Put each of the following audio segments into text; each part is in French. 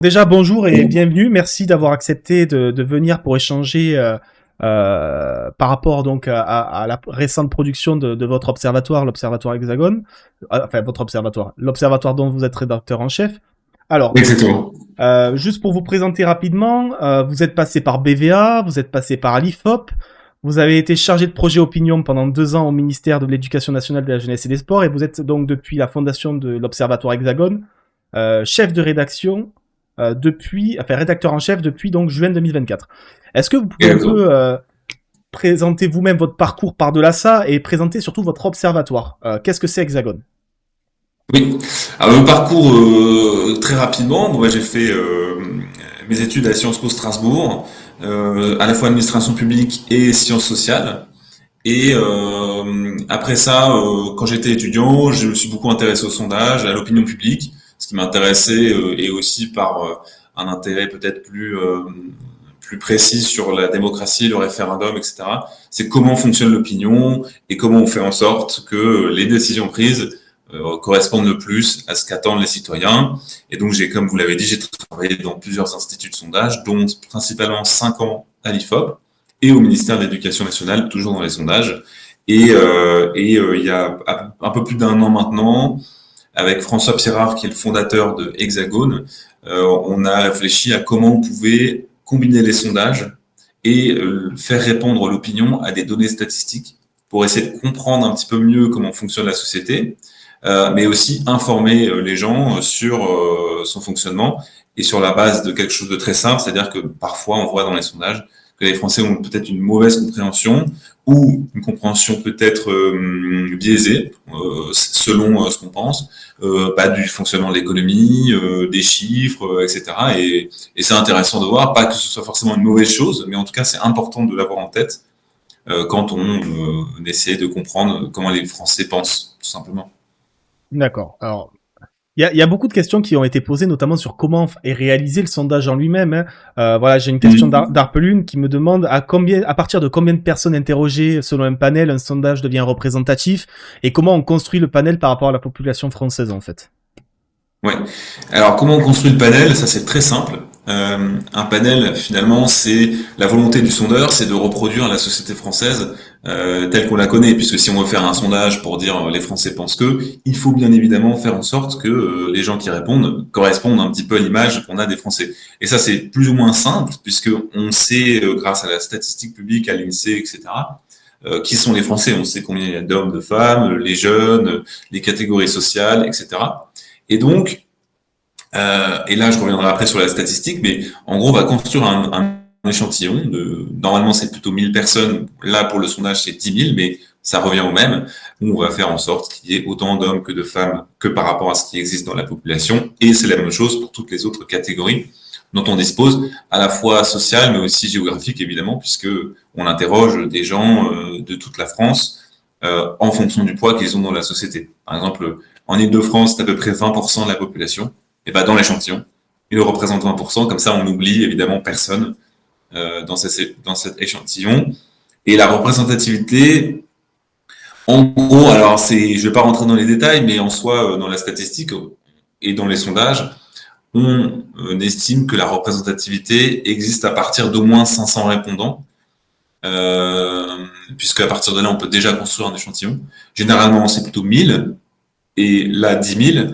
Déjà, bonjour et bienvenue. Merci d'avoir accepté de venir pour échanger par rapport donc à la récente production de votre observatoire, l'Observatoire Hexagone. Enfin, votre observatoire, l'observatoire dont vous êtes rédacteur en chef. Alors, Exactement. juste pour vous présenter rapidement, vous êtes passé par BVA, vous êtes passé par l'IFOP, vous avez été chargé de projet opinion pendant 2 ans au ministère de l'Éducation nationale, de la jeunesse et des sports, et vous êtes donc depuis la fondation de l'Observatoire Hexagone, chef de rédaction enfin rédacteur en chef depuis donc juin 2024. Est-ce que vous pouvez un Exactement. peu présenter vous-même votre parcours par-delà ça et présenter surtout votre observatoire? Qu'est-ce que c'est Hexagone? Oui. Alors le parcours très rapidement. Moi j'ai fait mes études à Sciences Po Strasbourg, à la fois administration publique et sciences sociales. Et après ça, quand j'étais étudiant, je me suis beaucoup intéressé au sondage, à l'opinion publique, ce qui m'intéressait et aussi par un intérêt peut-être plus précis sur la démocratie, le référendum, etc. C'est comment fonctionne l'opinion et comment on fait en sorte que les décisions prises correspondent le plus à ce qu'attendent les citoyens. Et donc j'ai, comme vous l'avez dit, j'ai travaillé dans plusieurs instituts de sondage, dont principalement 5 ans à l'IFOP et au ministère de l'Éducation nationale, toujours dans les sondages. Et il y a un peu plus d'1 an maintenant, avec François Pirard, qui est le fondateur de Hexagone, on a réfléchi à comment on pouvait combiner les sondages et faire répondre l'opinion à des données statistiques pour essayer de comprendre un petit peu mieux comment fonctionne la société, mais aussi informer les gens sur son fonctionnement et sur la base de quelque chose de très simple, c'est-à-dire que parfois on voit dans les sondages que les Français ont peut-être une mauvaise compréhension ou une compréhension peut-être biaisée selon ce qu'on pense du fonctionnement de l'économie, des chiffres, etc. Et c'est intéressant de voir, pas que ce soit forcément une mauvaise chose, mais en tout cas c'est important de l'avoir en tête quand on essaie de comprendre comment les Français pensent, tout simplement. D'accord. Alors, il y a beaucoup de questions qui ont été posées, notamment sur comment est réalisé le sondage en lui-même, hein. Voilà, j'ai une question Mhm. d'Arpelune qui me demande à partir de combien de personnes interrogées selon un panel, un sondage devient représentatif, et comment on construit le panel par rapport à la population française en fait. Ouais. Alors, comment on construit le panel? Ça, c'est très simple. Un panel, finalement, c'est la volonté du sondeur, c'est de reproduire la société française telle qu'on la connaît. Puisque si on veut faire un sondage pour dire les Français pensent que, il faut bien évidemment faire en sorte que les gens qui répondent correspondent un petit peu à l'image qu'on a des Français. Et ça, c'est plus ou moins simple, puisque on sait, grâce à la statistique publique, à l'INSEE, etc., qui sont les Français. On sait combien il y a d'hommes, de femmes, les jeunes, les catégories sociales, etc. Et donc, et là, je reviendrai après sur la statistique, mais en gros, on va construire un échantillon normalement, c'est plutôt 1000 personnes. Là, pour le sondage, c'est 10 000, mais ça revient au même, où on va faire en sorte qu'il y ait autant d'hommes que de femmes que par rapport à ce qui existe dans la population. Et c'est la même chose pour toutes les autres catégories dont on dispose, à la fois sociales, mais aussi géographiques, évidemment, puisque on interroge des gens de toute la France en fonction du poids qu'ils ont dans la société. Par exemple, en Ile-de-France, c'est à peu près 20% de la population et ben dans l'échantillon, il représente 20%, comme ça on n'oublie évidemment personne dans cet échantillon. Et la représentativité, en gros, alors je vais pas rentrer dans les détails, mais en soi, dans la statistique et dans les sondages, on estime que la représentativité existe à partir d'au moins 500 répondants, puisque à partir de là, on peut déjà construire un échantillon. Généralement, c'est plutôt 1000, et là 10 000,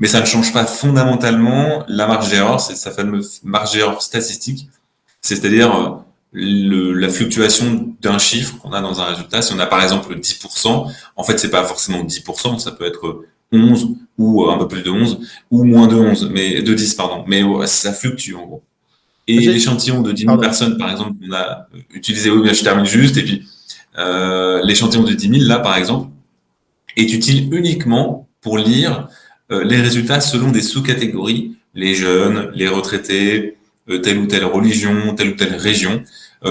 mais ça ne change pas fondamentalement la marge d'erreur, c'est sa fameuse marge d'erreur statistique, c'est-à-dire la fluctuation d'un chiffre qu'on a dans un résultat. Si on a par exemple 10%, en fait c'est pas forcément 10%, ça peut être 11 ou un peu plus de 11 ou moins de 11, mais de 10 pardon, mais ça fluctue en gros. Et J'ai- l'échantillon de 10 000 Pardon. personnes par exemple, on a utilisé, oui, bien, je termine juste, et puis l'échantillon de 10 000 là par exemple, est utile uniquement pour lire les résultats selon des sous-catégories, les jeunes, les retraités, telle ou telle religion, telle ou telle région.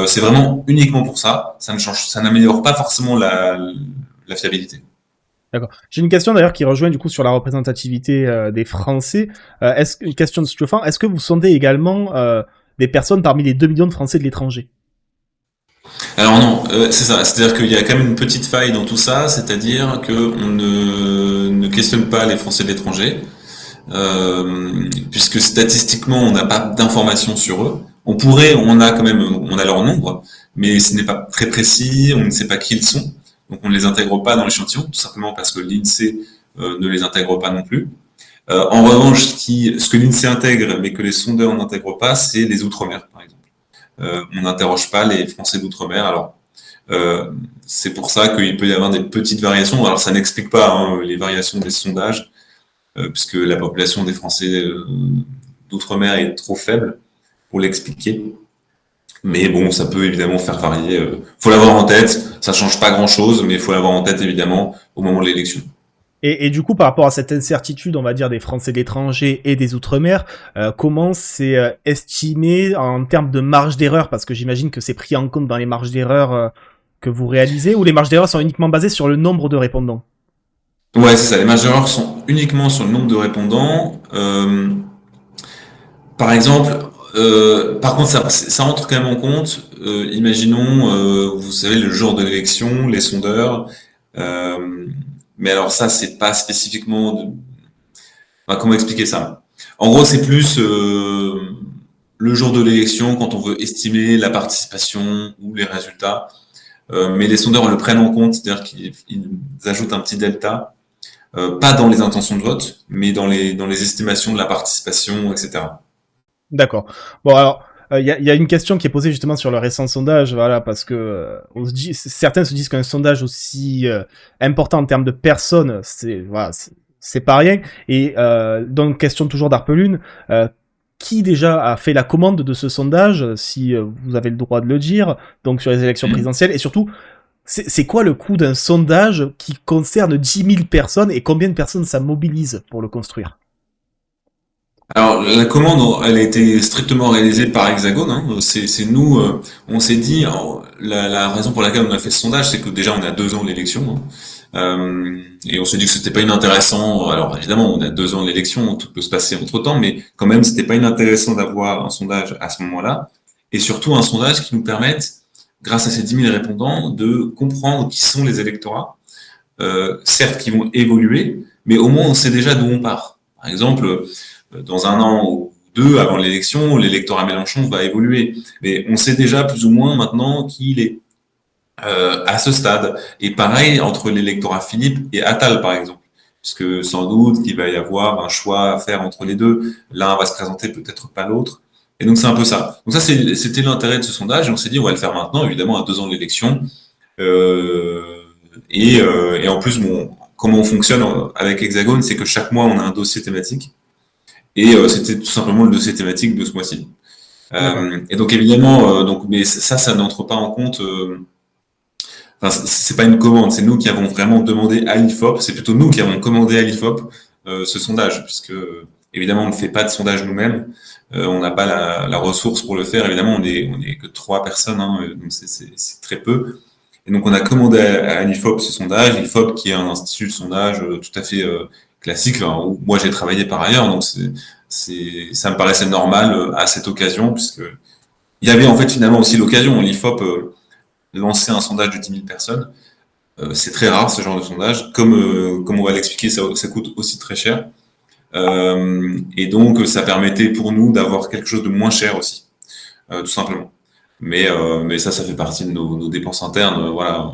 C'est vraiment uniquement pour ça. Ça ne change, ça n'améliore pas forcément la fiabilité. D'accord. J'ai une question d'ailleurs qui rejoint du coup sur la représentativité des Français. Une question de Stefan, est-ce que vous sondez également des personnes parmi les 2 millions de Français de l'étranger? Alors non, c'est ça. C'est-à-dire qu'il y a quand même une petite faille dans tout ça, c'est-à-dire qu'on ne questionne pas les Français de l'étranger. puisque statistiquement, on n'a pas d'informations sur eux. On a quand même, on a leur nombre, mais ce n'est pas très précis, on ne sait pas qui ils sont, donc on ne les intègre pas dans l'échantillon, tout simplement parce que l'INSEE ne les intègre pas non plus. En revanche, ce que l'INSEE intègre, mais que les sondeurs n'intègrent pas, c'est les Outre-mer, par exemple. On n'interroge pas les Français d'Outre-mer. Alors, euh, c'est pour ça qu'il peut y avoir des petites variations. Alors, ça n'explique pas les variations des sondages, puisque la population des Français d'Outre-mer est trop faible pour l'expliquer. Mais bon, ça peut évidemment faire varier. Faut l'avoir en tête. Ça change pas grand-chose, mais il faut l'avoir en tête évidemment au moment de l'élection. Et du coup, par rapport à cette incertitude, on va dire, des Français de l'étranger et des Outre-mer, comment c'est estimé en termes de marge d'erreur? Parce que j'imagine que c'est pris en compte dans les marges d'erreur que vous réalisez, ou les marges d'erreur sont uniquement basées sur le nombre de répondants? Ouais, c'est ça. Les marges d'erreur sont uniquement sur le nombre de répondants. Par exemple, par contre, ça entre quand même en compte. Imaginons, vous savez, le jour de l'élection, les sondeurs. euh, mais alors ça, c'est pas spécifiquement. Enfin, comment expliquer ça? En gros, c'est plus le jour de l'élection quand on veut estimer la participation ou les résultats. Mais les sondeurs le prennent en compte, c'est-à-dire qu'ils ajoutent un petit delta, pas dans les intentions de vote, mais dans les estimations de la participation, etc. D'accord. Bon, alors, y a une question qui est posée justement sur le récent sondage, voilà, parce que certains se disent qu'un sondage aussi important en termes de personnes, c'est voilà, c'est pas rien. Et donc, question toujours d'Arpelune, qui déjà a fait la commande de ce sondage, si vous avez le droit de le dire, donc sur les élections présidentielles, et surtout, c'est quoi le coût d'un sondage qui concerne 10 000 personnes et combien de personnes ça mobilise pour le construire? Alors, la commande, elle a été strictement réalisée par Hexagone. Hein. C'est nous, on s'est dit, alors, la raison pour laquelle on a fait ce sondage, c'est que déjà on a 2 ans de l'élection. Hein. Et on s'est dit que c'était pas inintéressant. Alors évidemment, on a 2 ans de l'élection, tout peut se passer entre temps, mais quand même, c'était pas inintéressant d'avoir un sondage à ce moment-là. Et surtout un sondage qui nous permette, grâce à ces 10 000 répondants, de comprendre qui sont les électorats. Certes, qui vont évoluer, mais au moins on sait déjà d'où on part. Par exemple, dans un an ou deux avant l'élection, l'électorat Mélenchon va évoluer. Mais on sait déjà plus ou moins maintenant qui il est à ce stade. Et pareil entre l'électorat Philippe et Attal, par exemple. Puisque sans doute qu'il va y avoir un choix à faire entre les deux. L'un va se présenter, peut-être pas l'autre. Et donc c'est un peu ça. Donc ça, c'était l'intérêt de ce sondage. Et on s'est dit, on va le faire maintenant, évidemment, à 2 ans de l'élection. Euh, et en plus, bon, comment on fonctionne avec Hexagone, c'est que chaque mois, on a un dossier thématique. Et c'était tout simplement le dossier thématique de ce mois-ci. D'accord. Et donc évidemment, mais ça n'entre pas en compte. Enfin, c'est pas une commande, c'est nous qui avons vraiment demandé à l'IFOP. C'est plutôt nous qui avons commandé à l'IFOP ce sondage, puisque évidemment on ne fait pas de sondage nous-mêmes. On n'a pas la ressource pour le faire. Évidemment, on est que 3 personnes, hein, donc c'est très peu. Et donc on a commandé à l'IFOP ce sondage. L'IFOP qui est un institut de sondage tout à fait classique, hein, où moi j'ai travaillé par ailleurs, donc ça me paraissait normal à cette occasion, puisque il y avait en fait finalement aussi l'occasion. L'IFOP lancer un sondage de 10 000 personnes, c'est très rare ce genre de sondage. Comme on va l'expliquer, ça coûte aussi très cher. Et donc ça permettait pour nous d'avoir quelque chose de moins cher aussi, tout simplement. Mais ça fait partie de nos dépenses internes. Voilà,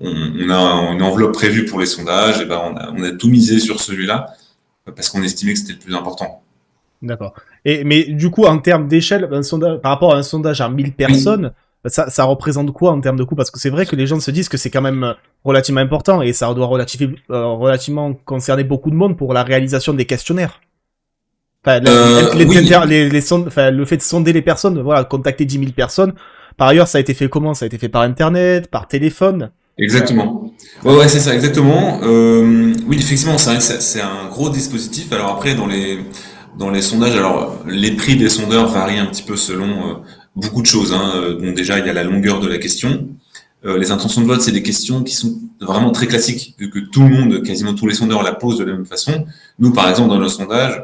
on a une enveloppe prévue pour les sondages, et ben on a tout misé sur celui-là parce qu'on estimait que c'était le plus important. D'accord. Mais du coup, en termes d'échelle, un sondage, par rapport à un sondage à 1000 Oui, personnes, ça représente quoi en termes de coût? Parce que c'est vrai que les gens se disent que c'est quand même relativement important et ça doit relativement concerner beaucoup de monde pour la réalisation des questionnaires. Enfin, oui, enfin, le fait de sonder les personnes, voilà, contacter 10 000 personnes. Par ailleurs, ça a été fait comment? Ça a été fait par Internet, par téléphone. exactement. Ouais, ouais, c'est ça, exactement. Oui, effectivement, c'est un gros dispositif. Alors après, dans les sondages, alors les prix des sondeurs varient un petit peu selon beaucoup de choses. Hein. Bon, déjà, il y a la longueur de la question. Les intentions de vote, c'est des questions qui sont vraiment très classiques, vu que tout le monde, quasiment tous les sondeurs la posent de la même façon. Nous, par exemple, dans nos sondages,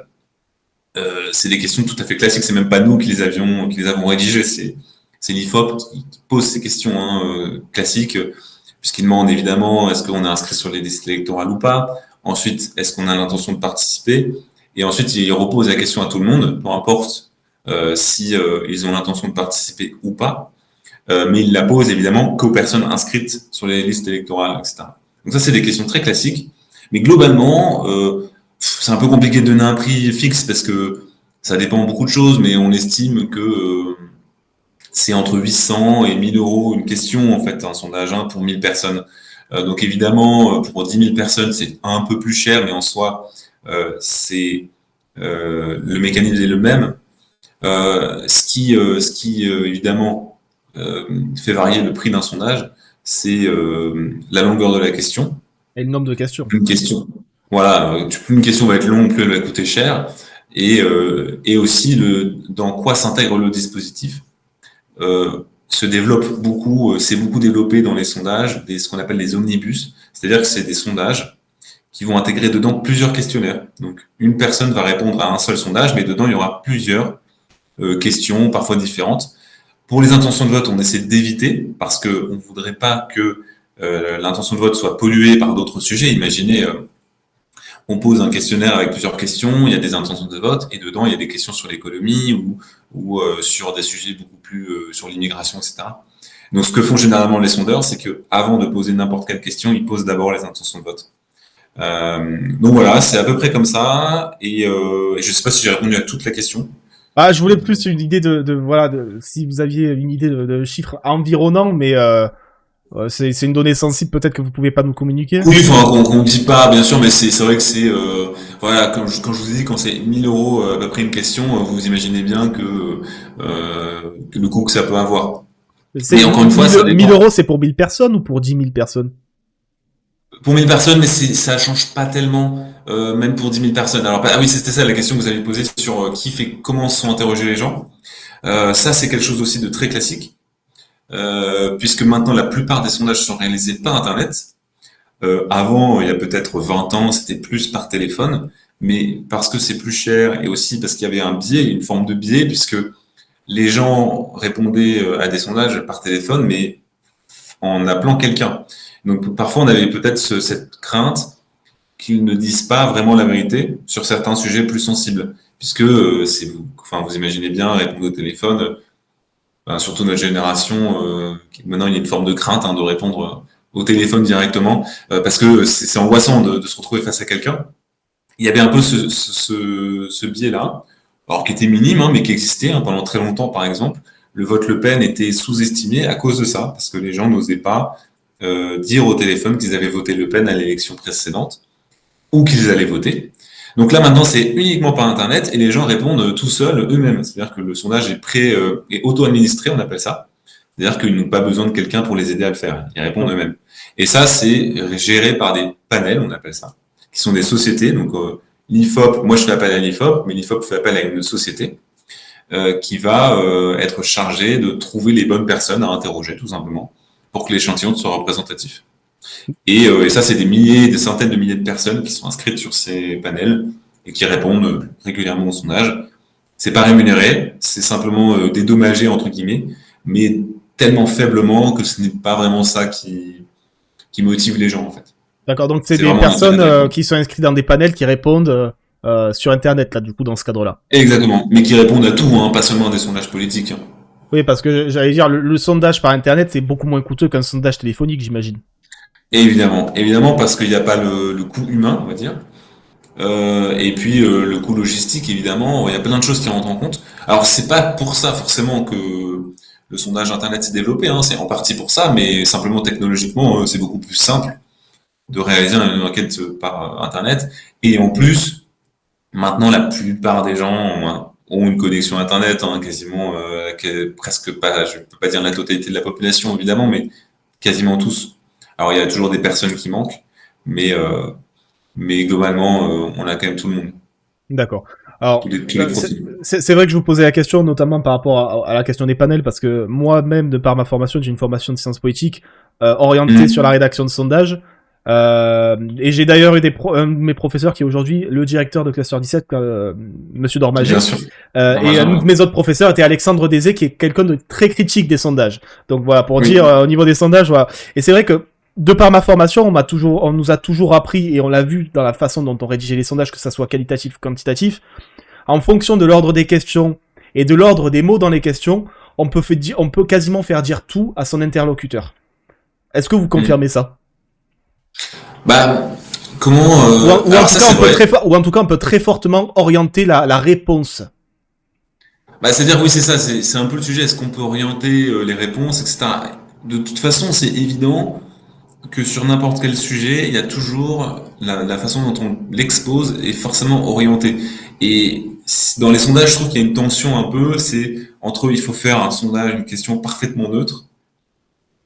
c'est des questions tout à fait classiques. C'est même pas nous qui les avons rédigées. C'est l'IFOP qui pose ces questions classiques, puisqu'il demande évidemment est-ce qu'on est inscrit sur les listes électorales ou pas. Ensuite, est-ce qu'on a l'intention de participer? Et ensuite, il repose la question à tout le monde, peu importe si ils ont l'intention de participer ou pas. Mais il la pose évidemment qu'aux personnes inscrites sur les listes électorales, etc. Donc ça, c'est des questions très classiques. Mais globalement, c'est un peu compliqué de donner un prix fixe parce que ça dépend beaucoup de choses, mais on estime que c'est entre 800 et 1000 euros une question, en fait, un sondage pour 1000 personnes. Donc évidemment, pour 10 000 personnes, c'est un peu plus cher, mais en soi, c'est le mécanisme est le même. Ce qui évidemment fait varier le prix d'un sondage, c'est la longueur de la question. Et le nombre de questions. Plus une question, voilà, plus une question va être longue, plus elle va coûter cher, et aussi dans quoi s'intègre le dispositif. Se développe beaucoup, c'est beaucoup développé dans les sondages, ce qu'on appelle les omnibus, c'est-à-dire que c'est des sondages qui vont intégrer dedans plusieurs questionnaires. Donc une personne va répondre à un seul sondage, mais dedans il y aura plusieurs questions, parfois différentes. Pour les intentions de vote, on essaie d'éviter parce que on voudrait pas que l'intention de vote soit polluée par d'autres sujets. Imaginez, on pose un questionnaire avec plusieurs questions, il y a des intentions de vote, et dedans il y a des questions sur l'économie ou sur des sujets beaucoup plus sur l'immigration, etc. Donc ce que font généralement les sondeurs, c'est que avant de poser n'importe quelle question, ils posent d'abord les intentions de vote. Donc voilà, c'est à peu près comme ça, et je sais pas si j'ai répondu à toute la question. Ah, je voulais plus une idée voilà, si vous aviez une idée de chiffres environnants, mais c'est une donnée sensible peut-être que vous pouvez pas nous communiquer. Oui, enfin, qu'on ne dit pas, bien sûr, mais c'est vrai que c'est, voilà, quand je vous ai dit, quand c'est 1000 euros à peu près une question, vous imaginez bien que le coût que ça peut avoir. C'est Mais encore une fois, ça 1000 dépend. euros, c'est pour 1000 personnes ou pour 10 000 personnes? Pour 1000 personnes, mais ça change pas tellement, même pour 10 000 personnes. Alors, ah oui, c'était ça la question que vous avez posée sur comment sont interrogés les gens. Ça, c'est quelque chose aussi de très classique, puisque maintenant la plupart des sondages sont réalisés par Internet. Avant, il y a peut-être 20 ans, c'était plus par téléphone, mais parce que c'est plus cher et aussi parce qu'il y avait un biais, une forme de biais, puisque les gens répondaient à des sondages par téléphone, mais en appelant quelqu'un. Donc parfois, on avait peut-être cette crainte qu'ils ne disent pas vraiment la vérité sur certains sujets plus sensibles, puisque enfin, vous imaginez bien répondre au téléphone, surtout notre génération, maintenant il y a une forme de crainte de répondre au téléphone directement, parce que c'est angoissant de se retrouver face à quelqu'un. Il y avait un peu ce biais-là, alors qui était minime, mais qui existait pendant très longtemps, par exemple. Le vote Le Pen était sous-estimé à cause de ça, parce que les gens n'osaient pas dire au téléphone qu'ils avaient voté Le Pen à l'élection précédente, ou qu'ils allaient voter. Donc là, maintenant, c'est uniquement par Internet, et les gens répondent tout seuls, eux-mêmes. C'est-à-dire que le sondage est auto-administré, on appelle ça. C'est-à-dire qu'ils n'ont pas besoin de quelqu'un pour les aider à le faire. Ils répondent eux-mêmes. Et ça, c'est géré par des panels, on appelle ça, qui sont des sociétés. Donc, l'IFOP, moi je fais appel à l'IFOP, mais l'IFOP fait appel à une société qui va être chargée de trouver les bonnes personnes à interroger, tout simplement, pour que l'échantillon soit représentatif. Et ça, c'est des milliers, des centaines de milliers de personnes qui sont inscrites sur ces panels et qui répondent régulièrement au sondage. C'est pas rémunéré, c'est simplement dédommagé, entre guillemets, mais tellement faiblement que ce n'est pas vraiment ça qui motive les gens, en fait. D'accord, donc c'est C'est des vraiment l'intérêt personnes de répondre. qui sont inscrites dans des panels qui répondent sur Internet, là, du coup, dans ce cadre-là. Exactement, mais qui répondent à tout, pas seulement à des sondages politiques. Oui, parce que j'allais dire, le sondage par Internet, c'est beaucoup moins coûteux qu'un sondage téléphonique, j'imagine. Et évidemment parce qu'il n'y a pas le coût humain, on va dire. Et puis le coût logistique, évidemment, il y a plein de choses qui rentrent en compte. Alors c'est pas pour ça forcément que le sondage internet s'est développé, c'est en partie pour ça, mais simplement technologiquement c'est beaucoup plus simple de réaliser une enquête par internet. Et en plus, maintenant la plupart des gens ont une connexion internet, quasiment presque pas, je peux pas dire la totalité de la population évidemment, mais quasiment tous. Alors il y a toujours des personnes qui manquent, mais globalement on a quand même tout le monde. D'accord. Alors, Tous les profils. c'est vrai que je vous posais la question, notamment par rapport à la question des panels, parce que moi-même, de par ma formation, j'ai une formation de sciences politiques orientée sur la rédaction de sondages. Et j'ai d'ailleurs eu un de mes professeurs qui est aujourd'hui le directeur de Cluster 17, Monsieur Bien Dormager. sûr. Et un Normal, de mes autres professeurs était Alexandre Désé, qui est quelqu'un de très critique des sondages. Donc voilà, pour oui. dire au niveau des sondages, voilà. Et c'est vrai que de par ma formation, on nous a toujours appris, et on l'a vu dans la façon dont on rédigeait les sondages, que ça soit qualitatif ou quantitatif, en fonction de l'ordre des questions et de l'ordre des mots dans les questions, on peut quasiment faire dire tout à son interlocuteur. Est-ce que vous Hmm. confirmez ça? Bah, comment Ou en alors tout ça cas, c'est vrai. ou en tout cas, on peut très fortement orienter la réponse. Bah, c'est-à-dire oui, c'est ça, c'est un peu le sujet. Est-ce qu'on peut orienter les réponses, etc. De toute façon, c'est évident que sur n'importe quel sujet, il y a toujours la façon dont on l'expose est forcément orientée. Et dans les sondages, je trouve qu'il y a une tension un peu, c'est entre il faut faire un sondage, une question parfaitement neutre,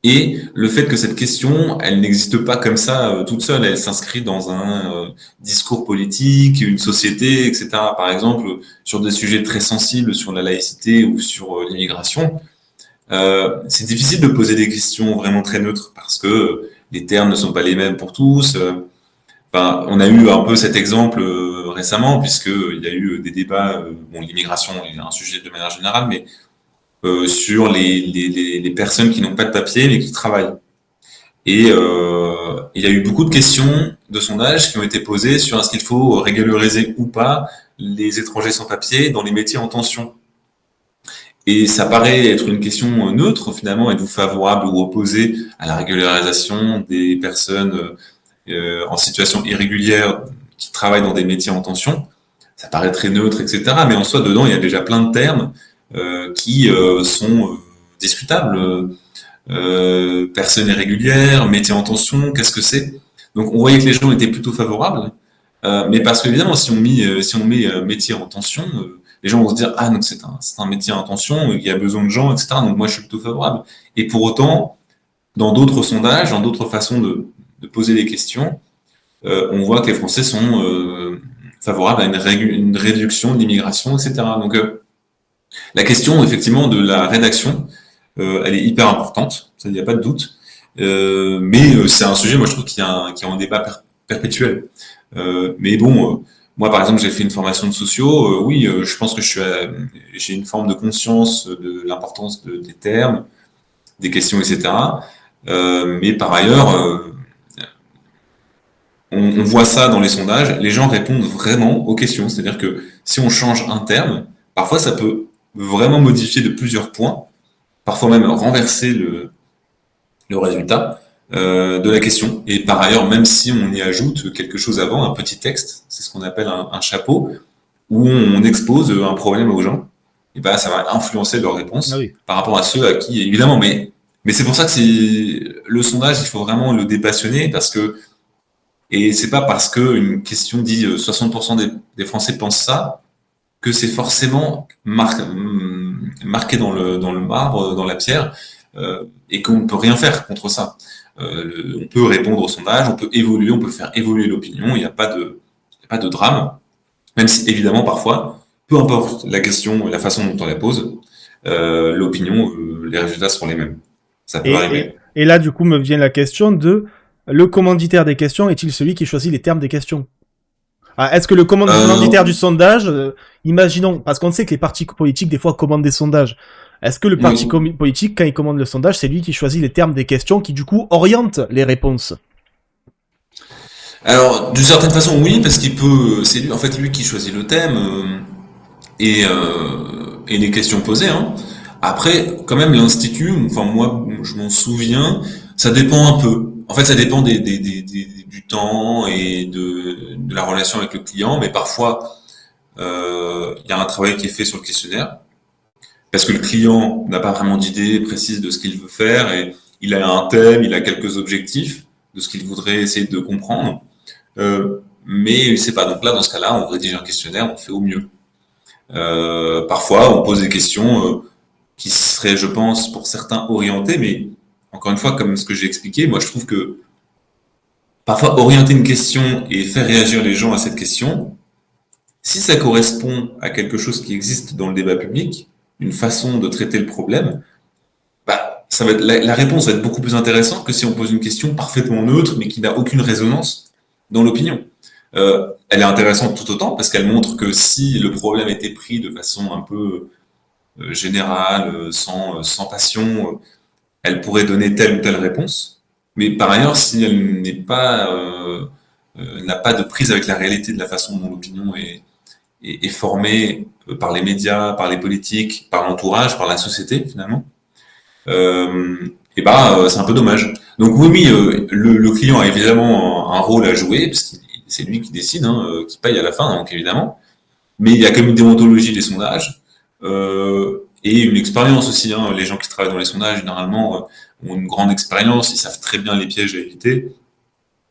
et le fait que cette question, elle n'existe pas comme ça toute seule, elle s'inscrit dans un discours politique, une société, etc. Par exemple, sur des sujets très sensibles, sur la laïcité ou sur l'immigration, c'est difficile de poser des questions vraiment très neutres parce que les termes ne sont pas les mêmes pour tous. Enfin, on a eu un peu cet exemple récemment puisque il y a eu des débats. Bon, l'immigration est un sujet de manière générale, mais sur les personnes qui n'ont pas de papier mais qui travaillent. Et il y a eu beaucoup de questions de sondage qui ont été posées sur est-ce qu'il faut régulariser ou pas les étrangers sans papier dans les métiers en tension. Et ça paraît être une question neutre, finalement. Êtes-vous favorable ou opposé à la régularisation des personnes en situation irrégulière qui travaillent dans des métiers en tension? Ça paraît très neutre, etc. Mais en soi, dedans, il y a déjà plein de termes qui sont discutables. Personnes irrégulières, métiers en tension, qu'est-ce que c'est? Donc, on voyait que les gens étaient plutôt favorables. Mais parce qu'évidemment, si on met métier en tension, les gens vont se dire, ah, donc c'est un métier en tension, il y a besoin de gens, etc. Donc moi, je suis plutôt favorable. Et pour autant, dans d'autres sondages, dans d'autres façons de poser les questions, on voit que les Français sont favorables à une réduction de l'immigration, etc. Donc la question, effectivement, de la rédaction, elle est hyper importante, ça, il n'y a pas de doute. Mais c'est un sujet, moi, je trouve, qui est en débat perpétuel. Mais bon, moi par exemple, j'ai fait une formation de sociaux. Oui, je pense que j'ai une forme de conscience de l'importance des termes, des questions, etc. Mais par ailleurs, on voit ça dans les sondages. Les gens répondent vraiment aux questions. C'est-à-dire que si on change un terme, parfois ça peut vraiment modifier de plusieurs points, parfois même renverser le résultat de la question. Et par ailleurs, même si on y ajoute quelque chose avant, un petit texte, c'est ce qu'on appelle un chapeau, où on expose un problème aux gens, et ben ça va influencer leur Ah réponse oui. par rapport à ceux à qui, évidemment, mais c'est pour ça que c'est le sondage, il faut vraiment le dépassionner parce que et c'est pas parce que une question dit 60% des Français pensent ça que c'est forcément marqué dans le marbre, dans la pierre, et qu'on ne peut rien faire contre ça. On peut répondre au sondage, on peut évoluer, on peut faire évoluer l'opinion, il n'y a pas pas de drame, même si évidemment parfois, peu importe la question et la façon dont on la pose, l'opinion, les résultats seront les mêmes. Ça peut arriver. Et là, du coup, me vient la question de le commanditaire des questions est-il celui qui choisit les termes des questions? Ah, est-ce que le commanditaire du Euh, sondage, imaginons, parce qu'on sait que les partis politiques des fois commandent des sondages, est-ce que le parti oui. politique, quand il commande le sondage, c'est lui qui choisit les termes des questions qui du coup orientent les réponses? Alors, d'une certaine façon, oui, parce qu'il peut, c'est lui, en fait lui qui choisit le thème. Et les questions posées. Hein. Après, quand même, l'institut, enfin moi, je m'en souviens, ça dépend un peu. En fait, ça dépend du temps et de la relation avec le client, mais parfois, il y a un travail qui est fait sur le questionnaire, parce que le client n'a pas vraiment d'idée précise de ce qu'il veut faire, et il a un thème, il a quelques objectifs de ce qu'il voudrait essayer de comprendre, mais il sait pas. Donc là, dans ce cas-là, on rédige un questionnaire, on fait au mieux. Parfois, on pose des questions qui seraient, je pense, pour certains orientées, mais encore une fois, comme ce que j'ai expliqué, moi je trouve que parfois orienter une question et faire réagir les gens à cette question, si ça correspond à quelque chose qui existe dans le débat public, une façon de traiter le problème, bah, la réponse va être beaucoup plus intéressante que si on pose une question parfaitement neutre, mais qui n'a aucune résonance dans l'opinion. Elle est intéressante tout autant parce qu'elle montre que si le problème était pris de façon un peu générale, sans passion, elle pourrait donner telle ou telle réponse. Mais par ailleurs, si elle n'a pas de prise avec la réalité de la façon dont l'opinion est formée par les médias, par les politiques, par l'entourage, par la société finalement, et c'est un peu dommage. Donc oui, oui, le client a évidemment un rôle à jouer, parce que c'est lui qui décide, hein, qui paye à la fin, donc évidemment. Mais il y a quand même une déontologie des sondages et une expérience aussi. Hein. Les gens qui travaillent dans les sondages, généralement, ont une grande expérience, ils savent très bien les pièges à éviter.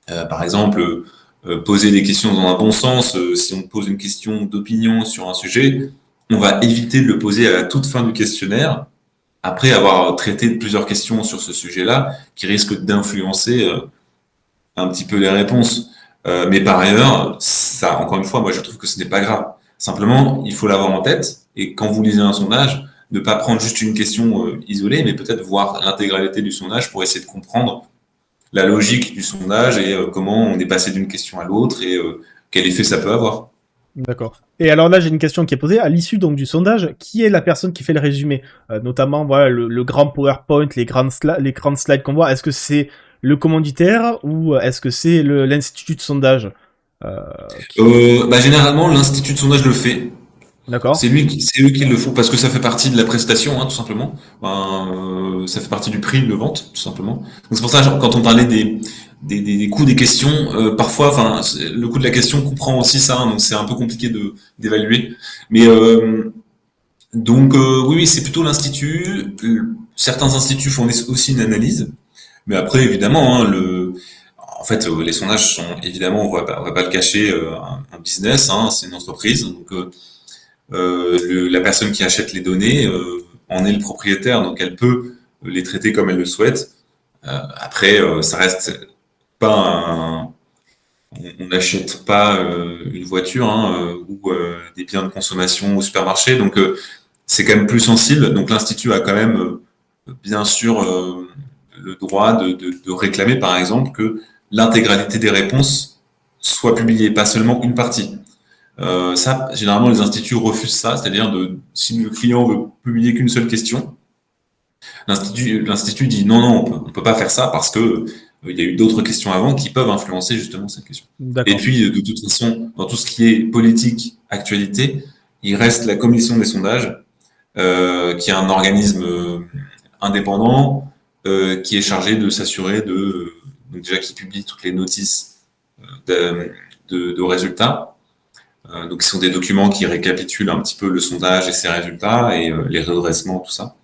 Par exemple, poser des questions dans un bon sens. Si on pose une question d'opinion sur un sujet, on va éviter de le poser à la toute fin du questionnaire, après avoir traité de plusieurs questions sur ce sujet-là, qui risquent d'influencer un petit peu les réponses. Mais par ailleurs, ça, encore une fois, moi je trouve que ce n'est pas grave. Simplement, il faut l'avoir en tête, et quand vous lisez un sondage, ne pas prendre juste une question isolée, mais peut-être voir l'intégralité du sondage pour essayer de comprendre la logique du sondage et comment on est passé d'une question à l'autre et quel effet ça peut avoir. D'accord. Et alors là, j'ai une question qui est posée. À l'issue donc du sondage, qui est la personne qui fait le résumé? Notamment, voilà, le grand PowerPoint, les grandes slides qu'on voit. Est-ce que c'est le commanditaire ou est-ce que c'est l'institut de sondage euh, qui... Généralement, l'institut de sondage le fait. D'accord. C'est eux qui le font parce que ça fait partie de la prestation, hein, tout simplement. Ça fait partie du prix de vente, tout simplement. Donc c'est pour ça, genre, quand on parlait des coûts des questions, parfois, enfin, le coût de la question comprend aussi ça, hein, donc c'est un peu compliqué d'évaluer. Mais oui, oui, c'est plutôt l'institut. Certains instituts font aussi une analyse, mais après, évidemment, hein, en fait, les sondages sont évidemment, on va pas le cacher, un business, hein, c'est une entreprise, donc la personne qui achète les données en est le propriétaire, donc elle peut les traiter comme elle le souhaite. Après, ça reste pas on n'achète pas une voiture hein, ou des biens de consommation au supermarché, donc c'est quand même plus sensible. Donc l'institut a quand même, bien sûr, le droit de réclamer, par exemple, que l'intégralité des réponses soit publiée, pas seulement une partie. Ça, généralement, les instituts refusent ça, c'est-à-dire si le client veut publier qu'une seule question, l'institut dit non, non, on peut pas faire ça parce que il y a eu d'autres questions avant qui peuvent influencer justement cette question. Et D'accord. puis, de toute façon, dans tout ce qui est politique, actualité, il reste la commission des sondages, qui est un organisme indépendant, qui est chargé de s'assurer donc déjà qui publie toutes les notices de résultats. Donc, ce sont des documents qui récapitulent un petit peu le sondage et ses résultats et les redressements, tout ça.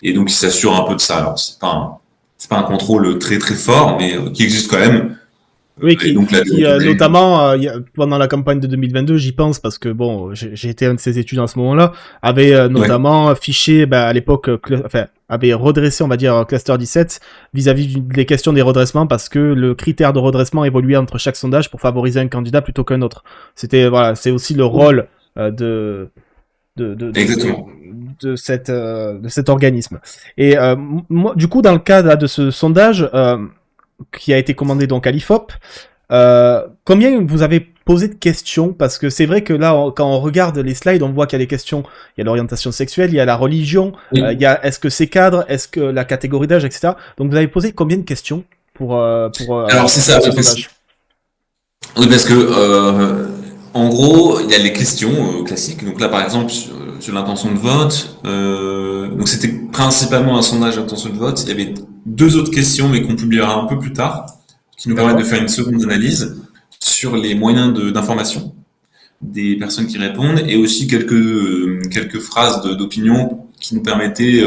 Et donc, il s'assure un peu de ça. Alors, c'est pas un contrôle très très fort, mais qui existe quand même. Oui, Et donc, la déontologie. notamment pendant la campagne de 2022, j'y pense parce que bon, j'ai été un de ces études en ce moment-là, avait Ouais. notamment fiché à l'époque, enfin, avait redressé, on va dire, Cluster 17 vis-à-vis des questions des redressements parce que le critère de redressement évoluait entre chaque sondage pour favoriser un candidat plutôt qu'un autre. C'était voilà, c'est aussi le rôle de, de, de, de, Exactement. de cet organisme. Et moi, du coup, dans le cas là, de ce sondage qui a été commandé donc à l'IFOP, combien vous avez posé de questions? Parce que c'est vrai que là, quand on regarde les slides, on voit qu'il y a des questions. Il y a l'orientation sexuelle, il y a la religion, il Oui. y a est-ce que c'est cadre, est-ce que la catégorie d'âge, etc. Donc vous avez posé combien de questions Alors, c'est ça. pour ce sondage? Oui, parce que, en gros, il y a les questions classiques. Donc là, par exemple, sur l'intention de vote, donc c'était principalement un sondage d'intention de vote. Il y avait deux autres questions, mais qu'on publiera un peu plus tard, qui nous permettent de D'accord. faire une seconde analyse sur les moyens d'information des personnes qui répondent et aussi quelques phrases d'opinion qui nous permettaient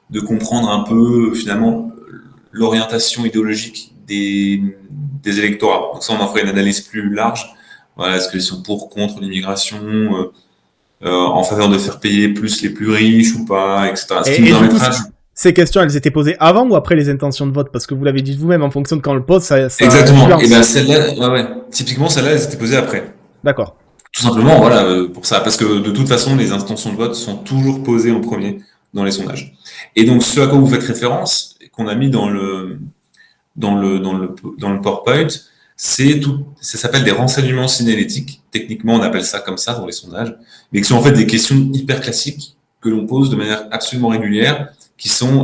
de comprendre un peu finalement l'orientation idéologique des électorats. Donc ça, on en ferait une analyse plus large. Voilà, est-ce qu'ils sont pour, contre l'immigration, en faveur de faire payer plus les plus riches ou pas, etc. Ce qui nous Et du coup, permettra. ces questions, elles étaient posées avant ou après les intentions de vote? Parce que vous l'avez dit vous-même, en fonction de quand on le pose, ça Exactement. Et ben influence. celle-là, ouais, ouais. Typiquement, celle-là, elle s'était posée après. D'accord. Tout simplement, voilà, pour ça. Parce que de toute façon, les intentions de vote sont toujours posées en premier dans les sondages. Et donc, ce à quoi vous faites référence, qu'on a mis dans le PowerPoint, ça s'appelle des renseignements signalétiques. Techniquement, on appelle ça comme ça dans les sondages, mais qui sont en fait des questions hyper classiques que l'on pose de manière absolument régulière,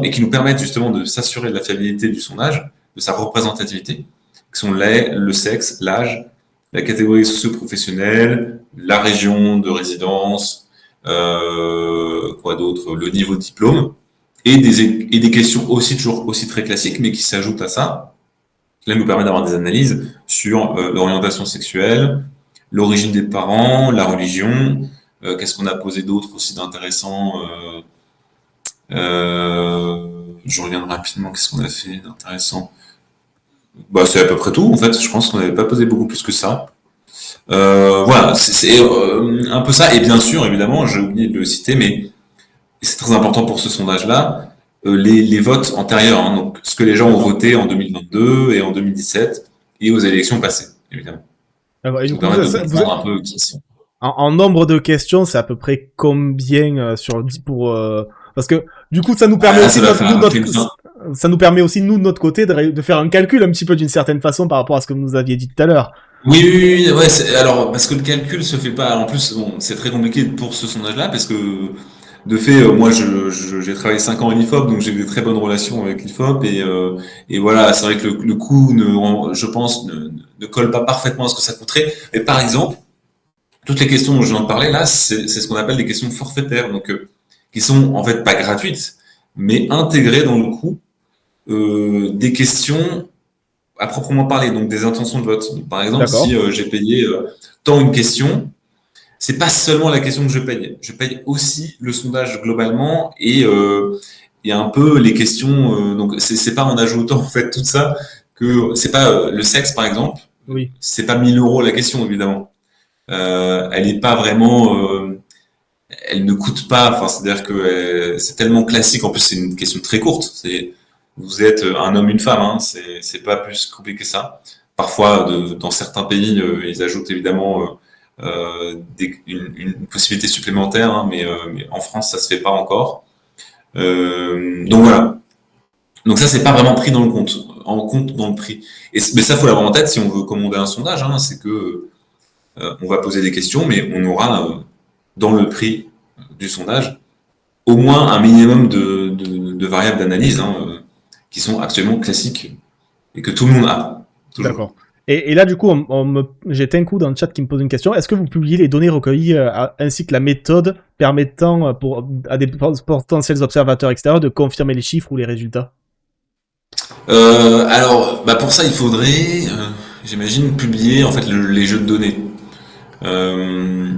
et qui nous permettent justement de s'assurer de la fiabilité du sondage, de sa représentativité, qui sont le sexe, l'âge, la catégorie socio-professionnelle, la région de résidence, quoi d'autre, le niveau de diplôme, et des questions aussi toujours aussi très classiques, mais qui s'ajoutent à ça. Cela nous permet d'avoir des analyses sur l'orientation sexuelle, l'origine des parents, la religion. Qu'est-ce qu'on a posé d'autre aussi d'intéressant je reviens rapidement. Qu'est-ce qu'on a fait d'intéressant? Bah, c'est à peu près tout. En fait, je pense qu'on n'avait pas posé beaucoup plus que ça. Voilà, c'est un peu ça. Et bien sûr, évidemment, j'ai oublié de le citer, mais c'est très important pour ce sondage-là, les votes antérieurs, hein, donc ce que les gens ont D'accord. voté en 2022 et en 2017 et aux élections passées, évidemment. D'accord. Et Qui du nous coup, permettent de comprendre un peu qui ils sont. en nombre de questions, c'est à peu près combien sur 10 pour parce que du coup, ça nous Ah, permet là, aussi ça de va notre, faire nous, un peu une fin. ça nous permet aussi nous de notre côté de faire un calcul un petit peu d'une certaine façon par rapport à ce que vous nous aviez dit tout à l'heure. Oui, oui, oui, ouais, alors, parce que le calcul se fait pas, en plus, bon, c'est très compliqué pour ce sondage-là, parce que, de fait, moi, j'ai travaillé 5 ans à l'IFOP, donc j'ai des très bonnes relations avec l'IFOP, et voilà, c'est vrai que le coût, je pense, ne colle pas parfaitement à ce que ça coûterait. Mais par exemple, toutes les questions dont je viens de parler, là, c'est ce qu'on appelle des questions forfaitaires, donc, qui sont, en fait, pas gratuites, mais intégrées dans le coût, des questions à proprement parler, donc des intentions de vote. Donc, par exemple, si D'accord. j'ai payé tant une question, c'est pas seulement la question que je paye aussi le sondage globalement et un peu les questions. Donc c'est pas en ajoutant en fait tout ça que c'est pas le sexe par exemple, Oui. c'est pas 1 000 € la question évidemment. Elle est pas vraiment, elle ne coûte pas. Enfin c'est-à-dire que c'est tellement classique. En plus c'est une question très courte. C'est vous êtes un homme, une femme. Hein, c'est pas plus compliqué que ça. Parfois, dans certains pays, ils ajoutent évidemment une possibilité supplémentaire, hein, mais en France, ça se fait pas encore. Donc voilà. Donc ça, c'est pas vraiment pris dans le compte, en compte dans le prix. Mais ça, faut l'avoir en tête si on veut commander un sondage. Hein, c'est que on va poser des questions, mais on aura dans le prix du sondage au moins un minimum de variables d'analyse hein, qui sont absolument classiques et que tout le monde a toujours. D'accord. Et là, du coup, j'ai un coup dans le chat qui me pose une question. Est-ce que vous publiez les données recueillies ainsi que la méthode permettant à des potentiels observateurs extérieurs de confirmer les chiffres ou les résultats? Alors, bah pour ça, il faudrait, j'imagine, publier en fait les jeux de données. Euh,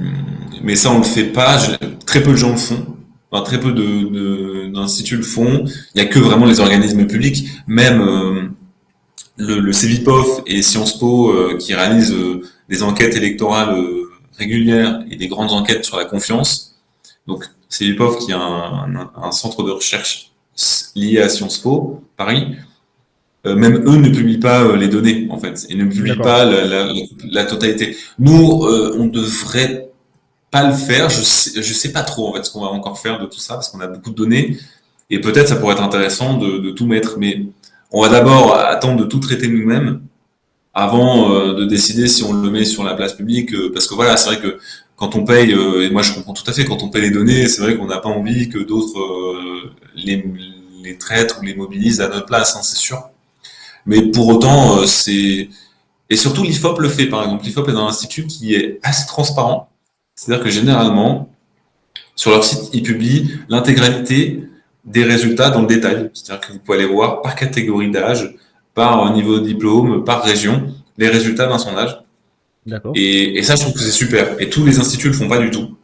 mais ça, on le fait pas. Très peu de gens le font. Enfin, très peu d'instituts le font. Il y a que vraiment les organismes publics. Même le CEVIPOF et Sciences Po qui réalisent des enquêtes électorales régulières et des grandes enquêtes sur la confiance. Donc, CEVIPOF qui est un centre de recherche lié à Sciences Po, Paris, même eux ne publient pas les données, en fait, et ne publient D'accord. pas la totalité. Nous, on devrait pas le faire. Je sais pas trop, en fait, ce qu'on va encore faire de tout ça, parce qu'on a beaucoup de données, et peut-être ça pourrait être intéressant de tout mettre, mais on va d'abord attendre de tout traiter nous-mêmes avant de décider si on le met sur la place publique, parce que voilà, c'est vrai que quand on paye, et moi je comprends tout à fait, quand on paye les données, c'est vrai qu'on n'a pas envie que d'autres les traitent ou les mobilisent à notre place, hein, c'est sûr. Mais pour autant, c'est et surtout l'IFOP le fait par exemple. L'IFOP est un institut qui est assez transparent. C'est-à-dire que généralement, sur leur site, ils publient l'intégralité des résultats dans le détail. C'est-à-dire que vous pouvez aller voir par catégorie d'âge, par niveau de diplôme, par région, les résultats d'un sondage. D'accord. Et ça, je trouve que c'est super. Et tous les instituts le font pas du tout.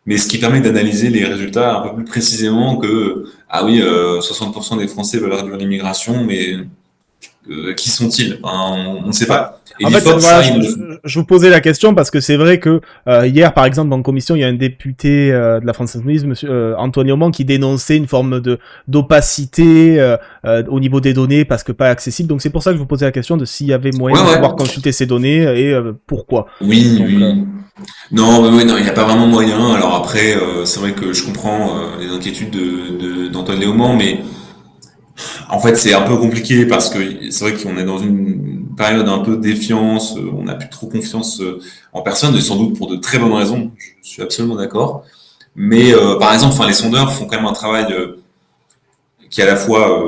Mais ce qui permet d'analyser les résultats un peu plus précisément que, ah oui, 60% des Français veulent réduire l'immigration, mais qui sont-ils? Enfin, on ne sait Bah, pas. Et en fait, l'IFOP, voilà, ça, ils le font. je vous posais la question parce que c'est vrai que hier, par exemple, en commission, il y a un député de la France Insoumise, Monsieur Antoine Léaumont, qui dénonçait une forme de d'opacité au niveau des données parce que pas accessible. Donc c'est pour ça que je vous posais la question de s'il y avait moyen Ouais, de ouais. pouvoir consulter ces données et pourquoi. Oui, Donc oui. Non, mais ouais, non, il n'y a pas vraiment moyen. Alors après, c'est vrai que je comprends les inquiétudes d'Antoine Léaumont, mais en fait, c'est un peu compliqué parce que c'est vrai qu'on est dans une période un peu de défiance. On n'a plus trop confiance en personne, et sans doute pour de très bonnes raisons. Je suis absolument d'accord. Mais par exemple, enfin, les sondeurs font quand même un travail qui est à la fois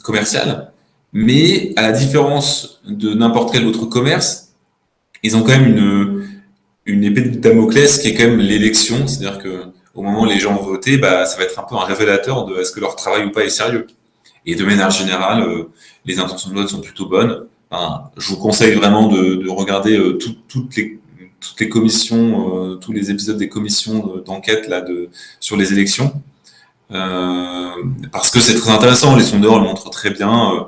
commercial Mais à la différence de n'importe quel autre commerce, ils ont quand même une épée de Damoclès qui est quand même l'élection. C'est-à-dire que au moment où les gens vont voter, bah, ça va être un peu un révélateur de est-ce que leur travail ou pas est sérieux. Et de manière générale, les intentions de vote sont plutôt bonnes. Enfin, je vous conseille vraiment de regarder toutes les commissions, tous les épisodes des commissions d'enquête là sur les élections, euh, parce que c'est très intéressant. Les sondeurs le montrent très bien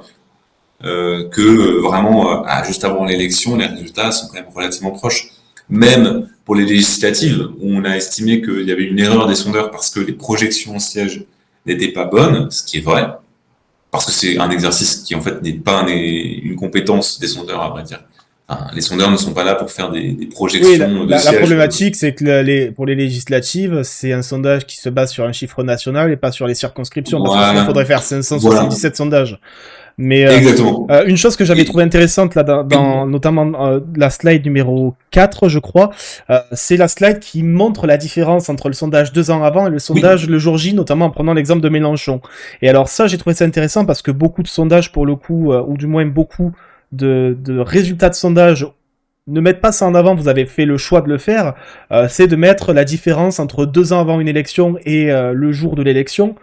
que vraiment, juste avant l'élection, les résultats sont quand même relativement proches. Même pour les législatives, où on a estimé qu'il y avait une erreur des sondeurs parce que les projections en siège n'étaient pas bonnes, ce qui est vrai, parce que c'est un exercice qui en fait n'est pas une compétence des sondeurs, à vrai dire. Enfin, les sondeurs ne sont pas là pour faire des Oui, projections de la sièges. problématique, c'est que pour les législatives, c'est un sondage qui se base sur un chiffre national et pas sur les circonscriptions, parce que sinon, il Voilà, faudrait faire voilà, 577 sondages. Mais exactement. une chose que j'avais Et, trouvé intéressante là, notamment la slide numéro 4, je crois, c'est la slide qui montre la différence entre le sondage 2 ans avant et le oui, sondage le jour J, notamment en prenant l'exemple de Mélenchon. Et alors ça, j'ai trouvé ça intéressant parce que beaucoup de sondages, pour le coup, ou du moins beaucoup de résultats de sondages ne mettent pas ça en avant, vous avez fait le choix de le faire, c'est de mettre la différence entre 2 ans avant une élection et le jour de l'élection,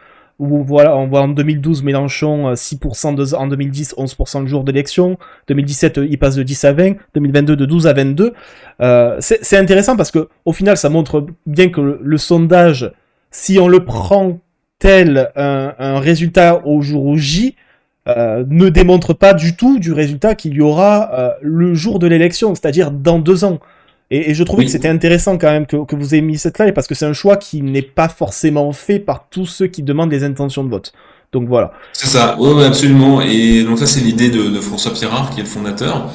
où voilà, on voit en 2012 Mélenchon 6% en 2010, 11% le jour d'élection, 2017 il passe de 10 à 20, 2022 de 12 à 22. C'est intéressant parce que au final ça montre bien que le sondage, si on le prend tel un résultat au jour J, ne démontre pas du tout du résultat qu'il y aura le jour de l'élection, c'est-à-dire dans 2 ans. Et je trouvais que c'était oui, intéressant quand même que vous ayez mis cette slide parce que c'est un choix qui n'est pas forcément fait par tous ceux qui demandent les intentions de vote. Donc voilà. c'est ça. Oui, ouais, absolument. Et donc ça, c'est l'idée de François Pirard, qui est le fondateur,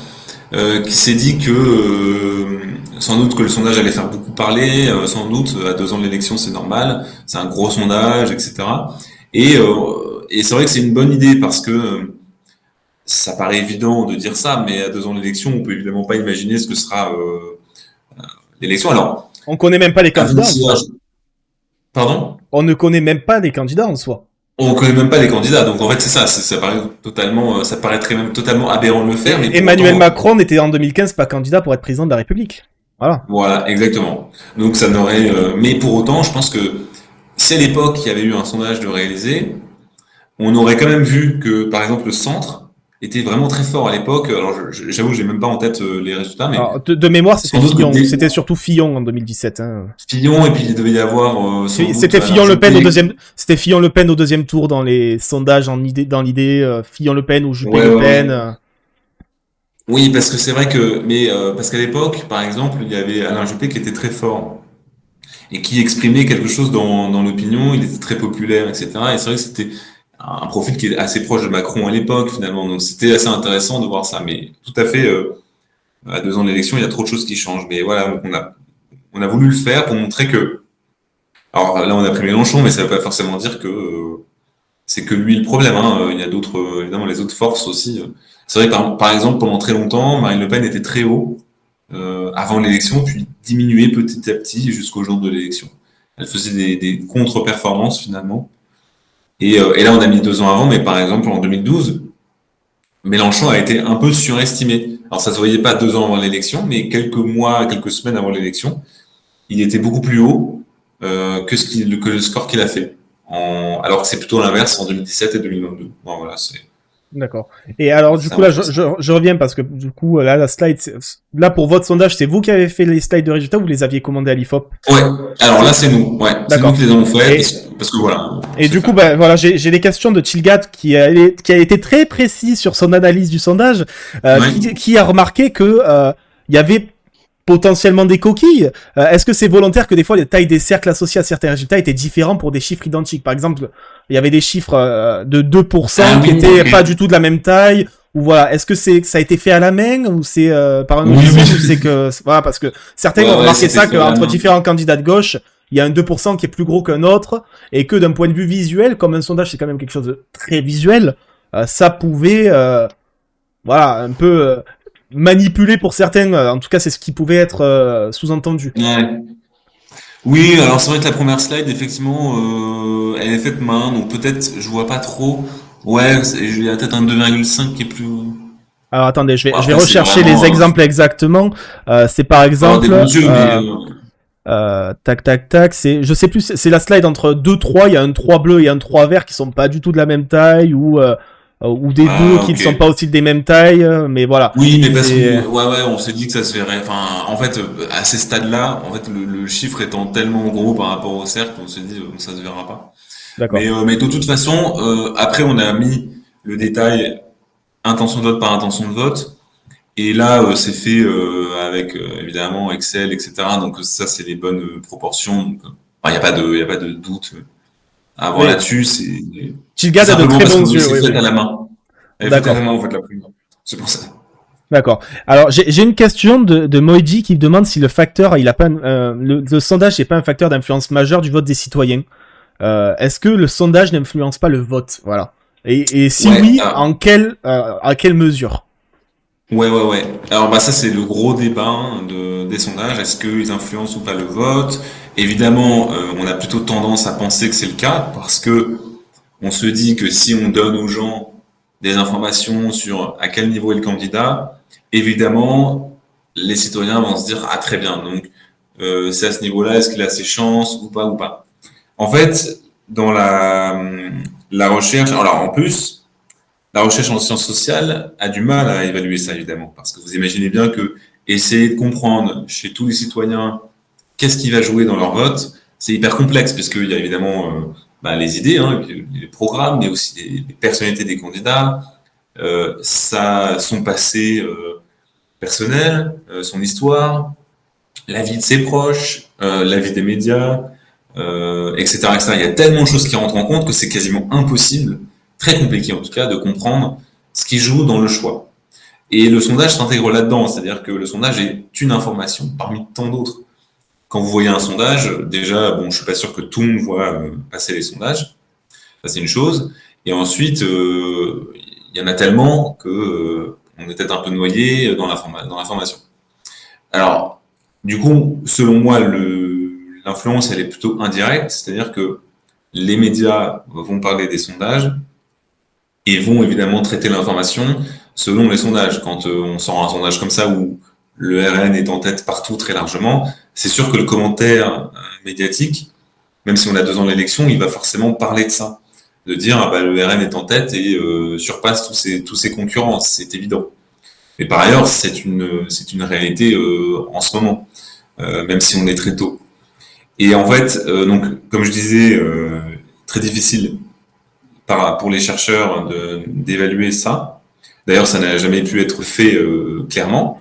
qui s'est dit que sans doute que le sondage allait faire beaucoup parler, sans doute à 2 ans de l'élection c'est normal, c'est un gros sondage, etc. Et c'est vrai que c'est une bonne idée parce que ça paraît évident de dire ça, mais à 2 ans de l'élection, on peut évidemment pas imaginer ce que sera l'élection. Alors, On connaît même pas les à vous candidats en dire, soi. pardon? On ne connaît même pas les candidats en soi. On connaît même pas les candidats, donc en fait c'est ça, ça paraît totalement, ça paraîtrait même totalement aberrant de le faire, mais Et pour Emmanuel autant, Macron n'était en 2015 pas candidat pour être président de la République. Voilà. voilà, exactement. Donc ça n'aurait, mais pour autant, je pense que si à l'époque il y avait eu un sondage de réalisé, on aurait quand même vu que, par exemple, le centre était vraiment très fort à l'époque. Alors j'avoue, j'ai même pas en tête les résultats, mais Alors, de mémoire, c'était sans doute que Fillon. C'était surtout Fillon en 2017. Hein. Fillon, et puis il devait y avoir sans doute C'était Alain Fillon-Le Pen au Juppé. deuxième. C'était Fillon-Le Pen au deuxième tour dans les sondages dans l'idée. Fillon-Le Pen ou Ouais, Juppé-Le ouais, Pen. ouais. Oui, parce que c'est vrai que, mais parce qu'à l'époque, par exemple, il y avait Alain Juppé qui était très fort et qui exprimait quelque chose dans l'opinion. Il était très populaire, etc. Et c'est vrai que c'était un profil qui est assez proche de Macron à l'époque, finalement. Donc c'était assez intéressant de voir ça. Mais tout à fait, à 2 ans de l'élection, il y a trop de choses qui changent. Mais voilà, donc on a voulu le faire pour montrer que. Alors là, on a pris Mélenchon, mais ça ne veut pas forcément dire que c'est que lui le problème. Hein. Il y a d'autres, évidemment, les autres forces aussi. C'est vrai que par exemple, pendant très longtemps, Marine Le Pen était très haut avant l'élection, puis diminuait petit à petit jusqu'au jour de l'élection. Elle faisait des contre-performances finalement. Et là, on a mis 2 ans avant, mais par exemple, en 2012, Mélenchon a été un peu surestimé. Alors, ça se voyait pas 2 ans avant l'élection, mais quelques mois, quelques semaines avant l'élection, il était beaucoup plus haut que le score qu'il a fait. Alors que c'est plutôt l'inverse en 2017 et 2022. Bon, voilà, D'accord. Et alors, du c'est coup, un là, peu ça. je reviens parce que, du coup, là, la slide, là, pour votre sondage, c'est vous qui avez fait les slides de résultats ou vous les aviez commandés à l'IFOP? Ouais, alors là, C'est, c'est nous. Ouais, c'est nous d'accord. qui les avons fait Et, parce que voilà, on et sait du coup, faire. ben, voilà, j'ai des questions de Chilgat qui a été très précis sur son analyse du sondage, Ouais. qui a remarqué que, il y avait potentiellement des coquilles. Est-ce que c'est volontaire que des fois les tailles des cercles associés à certains résultats étaient différents pour des chiffres identiques? Par exemple, il y avait des chiffres de Ah 2% qui oui, étaient pas du ok. tout de la même taille. Ou voilà, est-ce que ça a été fait à la main ou c'est par un Oui, logiciel ou c'est oui. que voilà parce que certains Ouais, ont ouais, remarqué c'était ça fait à la qu'entre main. différents candidats de gauche, il y a un 2% qui est plus gros qu'un autre et que d'un point de vue visuel, comme un sondage c'est quand même quelque chose de très visuel, ça pouvait voilà, un peu manipulé pour certains. En tout cas, c'est ce qui pouvait être sous-entendu. Ouais. Oui, alors c'est vrai que la première slide, effectivement, elle est faite main, donc peut-être je vois pas trop Ouais, il y a peut-être un 2,5 qui est plus. Alors attendez, Bon, je vais après, c'est rechercher les vraiment. exemples exactement. C'est par Faut avoir des exemple, bons yeux, mais. tac tac tac, je sais plus, c'est la slide entre deux 3, il y a un 3 bleu et un 3 vert qui sont pas du tout de la même taille, ou des 2 Ah, qui ne ok. sont pas aussi des mêmes tailles, mais voilà. Oui, mais parce C'est qu'on, ouais, ouais, on s'est dit que ça se verrait. Enfin, en fait, à ces stades-là, en fait, le chiffre étant tellement gros par rapport au cercle, on s'est dit, ça se verra pas. d'accord. Mais de toute façon, après, on a mis le détail intention de vote par intention de vote. Et là, c'est fait avec évidemment Excel, etc. Donc ça, c'est les bonnes proportions. Donc, il n'y a pas de, y a pas de doute à avoir Mais là-dessus. C'est Tilgad a de simplement très parce bons que yeux, c'est oui, fait oui. à la main. Elle est faite à la D'accord. main en fait la plume. C'est pour ça. D'accord. Alors j'ai une question de Moiji qui demande si le facteur, il a pas le sondage n'est pas un facteur d'influence majeur du vote des citoyens. Est-ce que le sondage n'influence pas le vote? Voilà. Et si Ouais. oui, à quelle mesure? Ouais, ouais, ouais. Alors bah ça c'est le gros débat hein, des sondages. Est-ce qu'ils influencent ou pas le vote? Évidemment, on a plutôt tendance à penser que c'est le cas parce que on se dit que si on donne aux gens des informations sur à quel niveau est le candidat, évidemment, les citoyens vont se dire ah très bien. Donc c'est à ce niveau-là, est-ce qu'il a ses chances ou pas ou pas. En fait, dans la recherche, alors en plus. La recherche en sciences sociales a du mal à évaluer ça, évidemment, parce que vous imaginez bien que essayer de comprendre chez tous les citoyens qu'est-ce qui va jouer dans leur vote, c'est hyper complexe, puisqu'il y a évidemment les idées, hein, les programmes, mais aussi les personnalités des candidats, son passé personnel, son histoire, la vie de ses proches, la vie des médias, etc., etc. Il y a tellement de choses qui rentrent en compte que c'est quasiment impossible, très compliqué en tout cas, de comprendre ce qui joue dans le choix. Et le sondage s'intègre là-dedans, c'est-à-dire que le sondage est une information parmi tant d'autres. Quand vous voyez un sondage, déjà, bon, je suis pas sûr que tout le monde voit passer les sondages, ça c'est une chose. Et ensuite, il y en a tellement que on est peut-être un peu noyé dans l'information. Alors, du coup, selon moi, l'influence, elle est plutôt indirecte, c'est-à-dire que les médias vont parler des sondages et vont évidemment traiter l'information selon les sondages. Quand on sort un sondage comme ça où le RN est en tête partout très largement, c'est sûr que le commentaire médiatique, même si on a 2 ans d'élection, il va forcément parler de ça, de dire ah bah, le RN est en tête et surpasse tous ses concurrents, c'est évident. Mais par ailleurs, c'est une réalité en ce moment, même si on est très tôt. Et en fait, donc, comme je disais, très difficile pour les chercheurs d'évaluer ça. D'ailleurs, ça n'a jamais pu être fait clairement.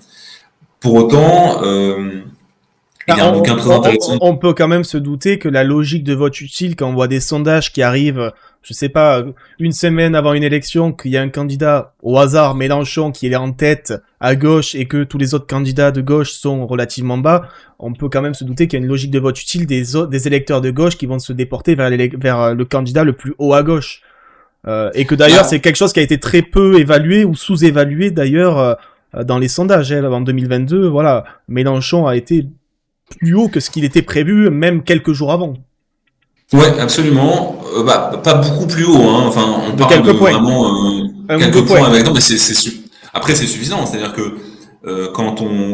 Pour autant, il Bah, y a un bouquin très intéressant. on peut quand même se douter que la logique de vote utile, quand on voit des sondages qui arrivent, je sais pas, une semaine avant une élection, qu'il y a un candidat au hasard, Mélenchon, qui est en tête à gauche et que tous les autres candidats de gauche sont relativement bas, on peut quand même se douter qu'il y a une logique de vote utile des électeurs de gauche qui vont se déporter vers le candidat le plus haut à gauche. Et que d'ailleurs, c'est Là, quelque chose qui a été très peu évalué ou sous-évalué d'ailleurs dans les sondages. Hein. En 2022, voilà, Mélenchon a été plus haut que ce qu'il était prévu, même quelques jours avant. ouais, absolument. Pas beaucoup plus haut, hein. Enfin, on De parle de quelques points. vraiment Un ou deux quelques points. points avec. Non, mais après c'est suffisant. C'est-à-dire que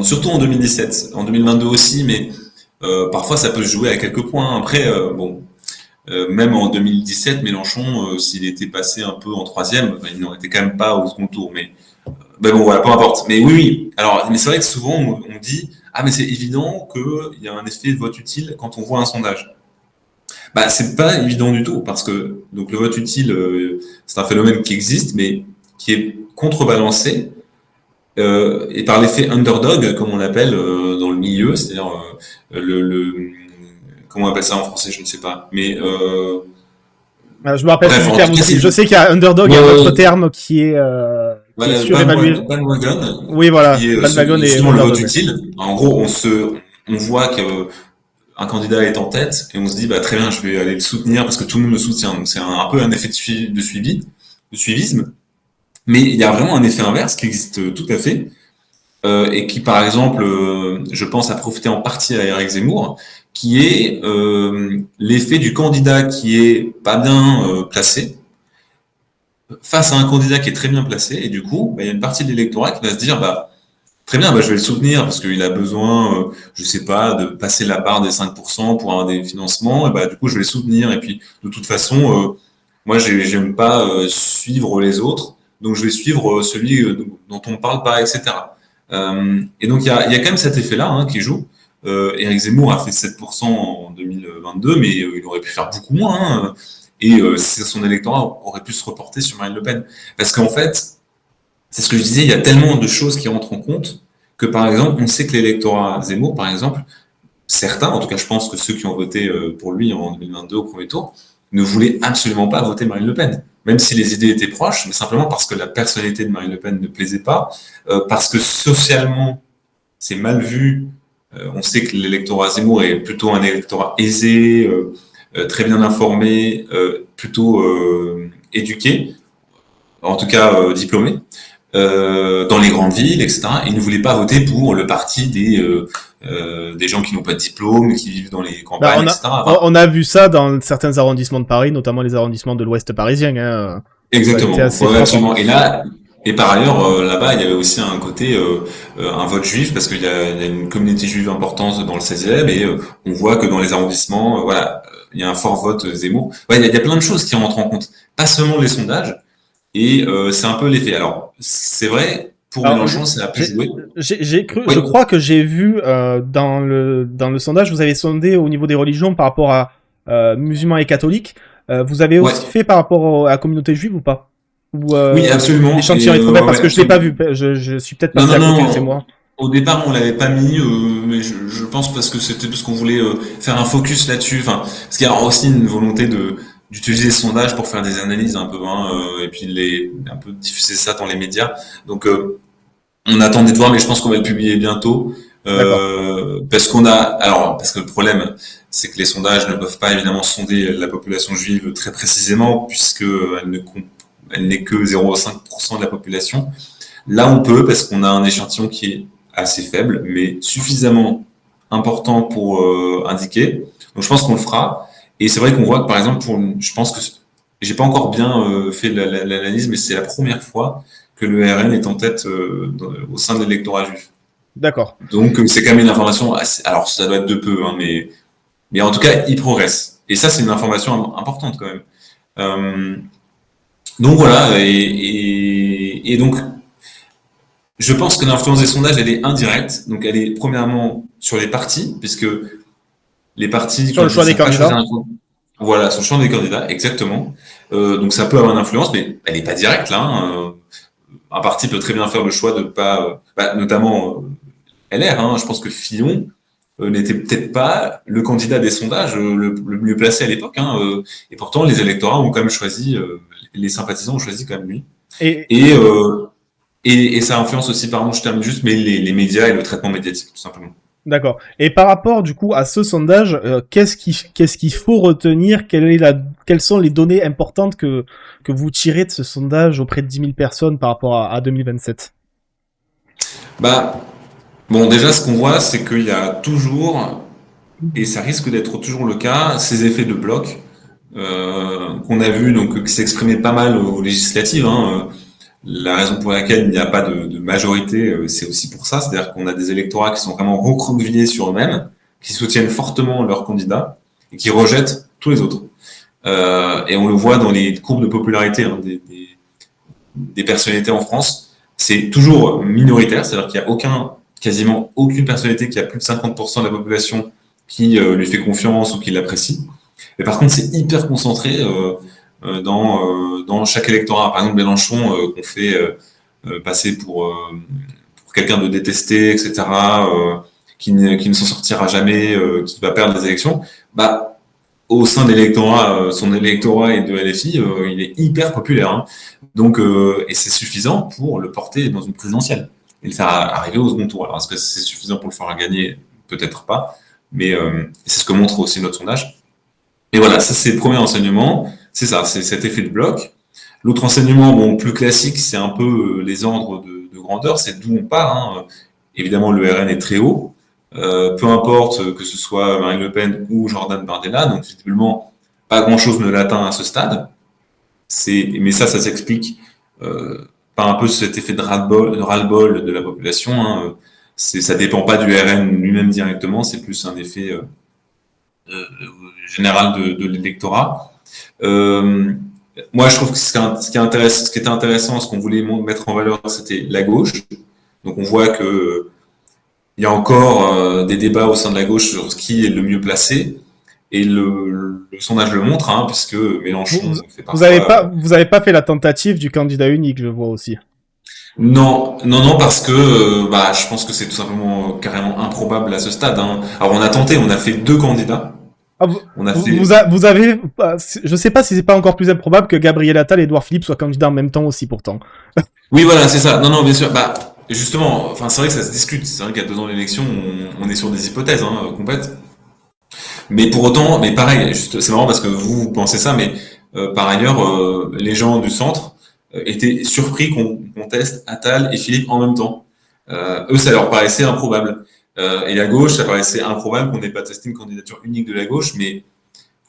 surtout en 2017, en 2022 aussi, mais parfois ça peut se jouer à quelques points. Après, bon, même en 2017, Mélenchon, s'il était passé un peu en troisième, enfin, il n'aurait été quand même pas au second tour. Mais bon, voilà, peu importe. Mais oui, oui. Alors, mais c'est vrai que souvent on dit, ah, mais c'est évident qu'il y a un effet de vote utile quand on voit un sondage. Bah, c'est pas évident du tout parce que donc le vote utile, c'est un phénomène qui existe, mais qui est contrebalancé et par l'effet underdog, comme on l'appelle dans le milieu, c'est-à-dire comment on appelle ça en français, je ne sais pas. Mais Je me rappelle plus bref, du en terme tout cas, aussi. c'est Je sais qu'il y a underdog, il y a un autre ouais, terme qui est voilà, surévalué. bandwagon, Oui, voilà, qui est bandwagon et justement le vote underdog. Oui. utile. En gros, on voit qu'un candidat est en tête et on se dit bah très bien, je vais aller le soutenir parce que tout le monde le soutient. Donc c'est un peu un effet de suivisme. Mais il y a vraiment un effet inverse qui existe tout à fait et qui, par exemple, je pense, a profité en partie à Eric Zemmour, qui est l'effet du candidat qui est pas bien placé face à un candidat qui est très bien placé, et du coup, bah, il y a une partie de l'électorat qui va se dire, bah, très bien, bah, je vais le soutenir parce qu'il a besoin, je sais pas, de passer la barre des 5% pour avoir des financements, et bah, du coup, je vais le soutenir. Et puis, de toute façon, moi, j'aime pas suivre les autres, donc je vais suivre celui dont on ne parle pas, etc. Et donc, il y a quand même cet effet-là hein, qui joue. Éric Zemmour a fait 7% en 2022, mais il aurait pu faire beaucoup moins. Hein, et son électorat aurait pu se reporter sur Marine Le Pen. Parce qu'en fait, c'est ce que je disais, il y a tellement de choses qui rentrent en compte que, par exemple, on sait que l'électorat Zemmour, par exemple, certains, en tout cas je pense que ceux qui ont voté pour lui en 2022 au premier tour, ne voulaient absolument pas voter Marine Le Pen. Même si les idées étaient proches, mais simplement parce que la personnalité de Marine Le Pen ne plaisait pas, parce que socialement, c'est mal vu. On sait que l'électorat Zemmour est plutôt un électorat aisé, très bien informé, plutôt éduqué, en tout cas diplômé, dans les grandes villes, etc. Ils ne voulaient pas voter pour le parti des gens qui n'ont pas de diplôme, qui vivent dans les Bah, campagnes, etc. Enfin, on a vu ça dans certains arrondissements de Paris, notamment les arrondissements de l'Ouest parisien. Hein. Ça a été exactement. assez Ouais, frappant. absolument. Et là, et par ailleurs, là-bas, il y avait aussi un côté, un vote juif, parce qu'il y a une communauté juive importante dans le 16e, et on voit que dans les arrondissements, voilà, il y a un fort vote Zemmour. Ouais, il y a plein de choses qui rentrent en compte. Pas seulement les sondages, et c'est un peu l'effet. Alors, c'est vrai, pour Alors, Mélenchon, ça a pu j'ai jouer. j'ai cru, Oui, je crois que j'ai vu dans le sondage, vous avez sondé au niveau des religions par rapport à musulmans et catholiques. Vous avez ouais, aussi fait par rapport à la communauté juive ou pas? Ou oui, absolument. Et l'échantillon est trop bête ouais, parce ouais, que je l'ai pas absolument. vu. Je suis peut-être Non, passé non, à côté, c'est non. moi. Au départ, on l'avait pas mis, mais je pense parce que c'était parce qu'on voulait faire un focus là-dessus. Enfin, parce qu'il y a aussi une volonté de d'utiliser ce sondage pour faire des analyses un peu, hein, et puis un peu diffuser ça dans les médias. Donc, on attendait de voir, mais je pense qu'on va le publier bientôt. D'accord. Parce que le problème, c'est que les sondages ne peuvent pas évidemment sonder la population juive très précisément, puisque elle n'est que 0,5% de la population. Là, on peut, parce qu'on a un échantillon qui est assez faible, mais suffisamment important pour indiquer. Donc, je pense qu'on le fera. Et c'est vrai qu'on voit que, par exemple, je pense que j'ai pas encore bien fait l'analyse, mais c'est la première fois que le RN est en tête au sein de l'électorat juif. D'accord. Donc, c'est quand même une information assez, alors ça doit être de peu, hein, mais en tout cas, il progresse. Et ça, c'est une information importante quand même. Euh, donc voilà, et donc je pense que l'influence des sondages, elle est indirecte. Donc, elle est premièrement sur les partis, puisque les partis, Sur le quand ils ne choix des savent pas choisir candidats. un candidat, voilà, sur le champ des candidats, exactement. Donc, ça peut avoir une influence, mais elle n'est pas directe, là. Hein. Un parti peut très bien faire le choix de pas, notamment LR. Hein, je pense que Fillon n'était peut-être pas le candidat des sondages le mieux placé à l'époque. Hein, et pourtant, les électorats ont quand même choisi, les sympathisants ont choisi quand même lui. Et Et, et ça influence aussi, pardon, je termine juste, mais médias et le traitement médiatique, tout simplement. d'accord. Et par rapport du coup à ce sondage, qu'est-ce qu'il faut retenir? Quelles sont les données importantes que vous tirez de ce sondage auprès de 10 000 personnes par rapport à 2027? Bah, bon, déjà, ce qu'on voit, c'est qu'il y a toujours, et ça risque d'être toujours le cas, ces effets de bloc qu'on a vu, donc qui s'exprimaient pas mal aux législatives. Hein. La raison pour laquelle il n'y a pas de majorité, c'est aussi pour ça, c'est-à-dire qu'on a des électorats qui sont vraiment recroquevillés sur eux-mêmes, qui soutiennent fortement leurs candidats et qui rejettent tous les autres. Et on le voit dans les courbes de popularité hein, des personnalités en France, c'est toujours minoritaire, c'est-à-dire qu'il n'y a quasiment aucune personnalité qui a plus de 50% de la population qui lui fait confiance ou qui l'apprécie. Mais par contre, c'est hyper concentré dans chaque électorat. Par exemple, Mélenchon, qu'on fait passer pour quelqu'un de détesté, etc., qui ne s'en sortira jamais, qui va perdre les élections, bah, au sein de l'électorat, son électorat et de LFI, il est hyper populaire. Hein. Donc, et c'est suffisant pour le porter dans une présidentielle et le faire arriver au second tour. Alors, est-ce que c'est suffisant pour le faire gagner? Peut-être pas, mais c'est ce que montre aussi notre sondage. Et voilà, ça c'est le premier enseignement, c'est ça, c'est cet effet de bloc. L'autre enseignement, bon, plus classique, c'est un peu les ordres de grandeur, c'est d'où on part. Hein. Évidemment, le RN est très haut, peu importe que ce soit Marine Le Pen ou Jordan Bardella, donc visiblement, pas grand-chose ne l'atteint à ce stade. Mais ça s'explique par un peu cet effet de ras-le-bol de la population. Hein. Ça dépend pas du RN lui-même directement, c'est plus un effet euh, général de l'électorat. Euh, Moi, je trouve que ce qui était intéressant, ce qu'on voulait mettre en valeur, c'était la gauche. Donc, on voit que il y a encore des débats au sein de la gauche sur ce qui est le mieux placé. Et le sondage le montre, hein, puisque Vous, Mélenchon vous, fait parfois. vous avez pas fait la tentative du candidat unique, je vois aussi. Non, non, non, parce que bah, je pense que c'est tout simplement carrément improbable à ce stade. Hein. Alors, on a tenté, on a fait deux candidats. Ah, On a fait. vous avez, je sais pas si c'est pas encore plus improbable que Gabriel Attal et Edouard Philippe soient candidats en même temps aussi, pourtant. Oui, voilà, c'est ça. Non, non, bien sûr. Bah, justement, enfin, c'est vrai que ça se discute. C'est vrai qu'il y a 2 ans d'élection, on est sur des hypothèses hein, complètes. Mais pour autant, mais pareil, juste, c'est marrant parce que vous pensez ça, mais par ailleurs, les gens du centre étaient surpris qu'on teste Attal et Philippe en même temps. Eux, ça leur paraissait improbable. Et à gauche, ça paraissait improbable qu'on n'ait pas testé une candidature unique de la gauche. Mais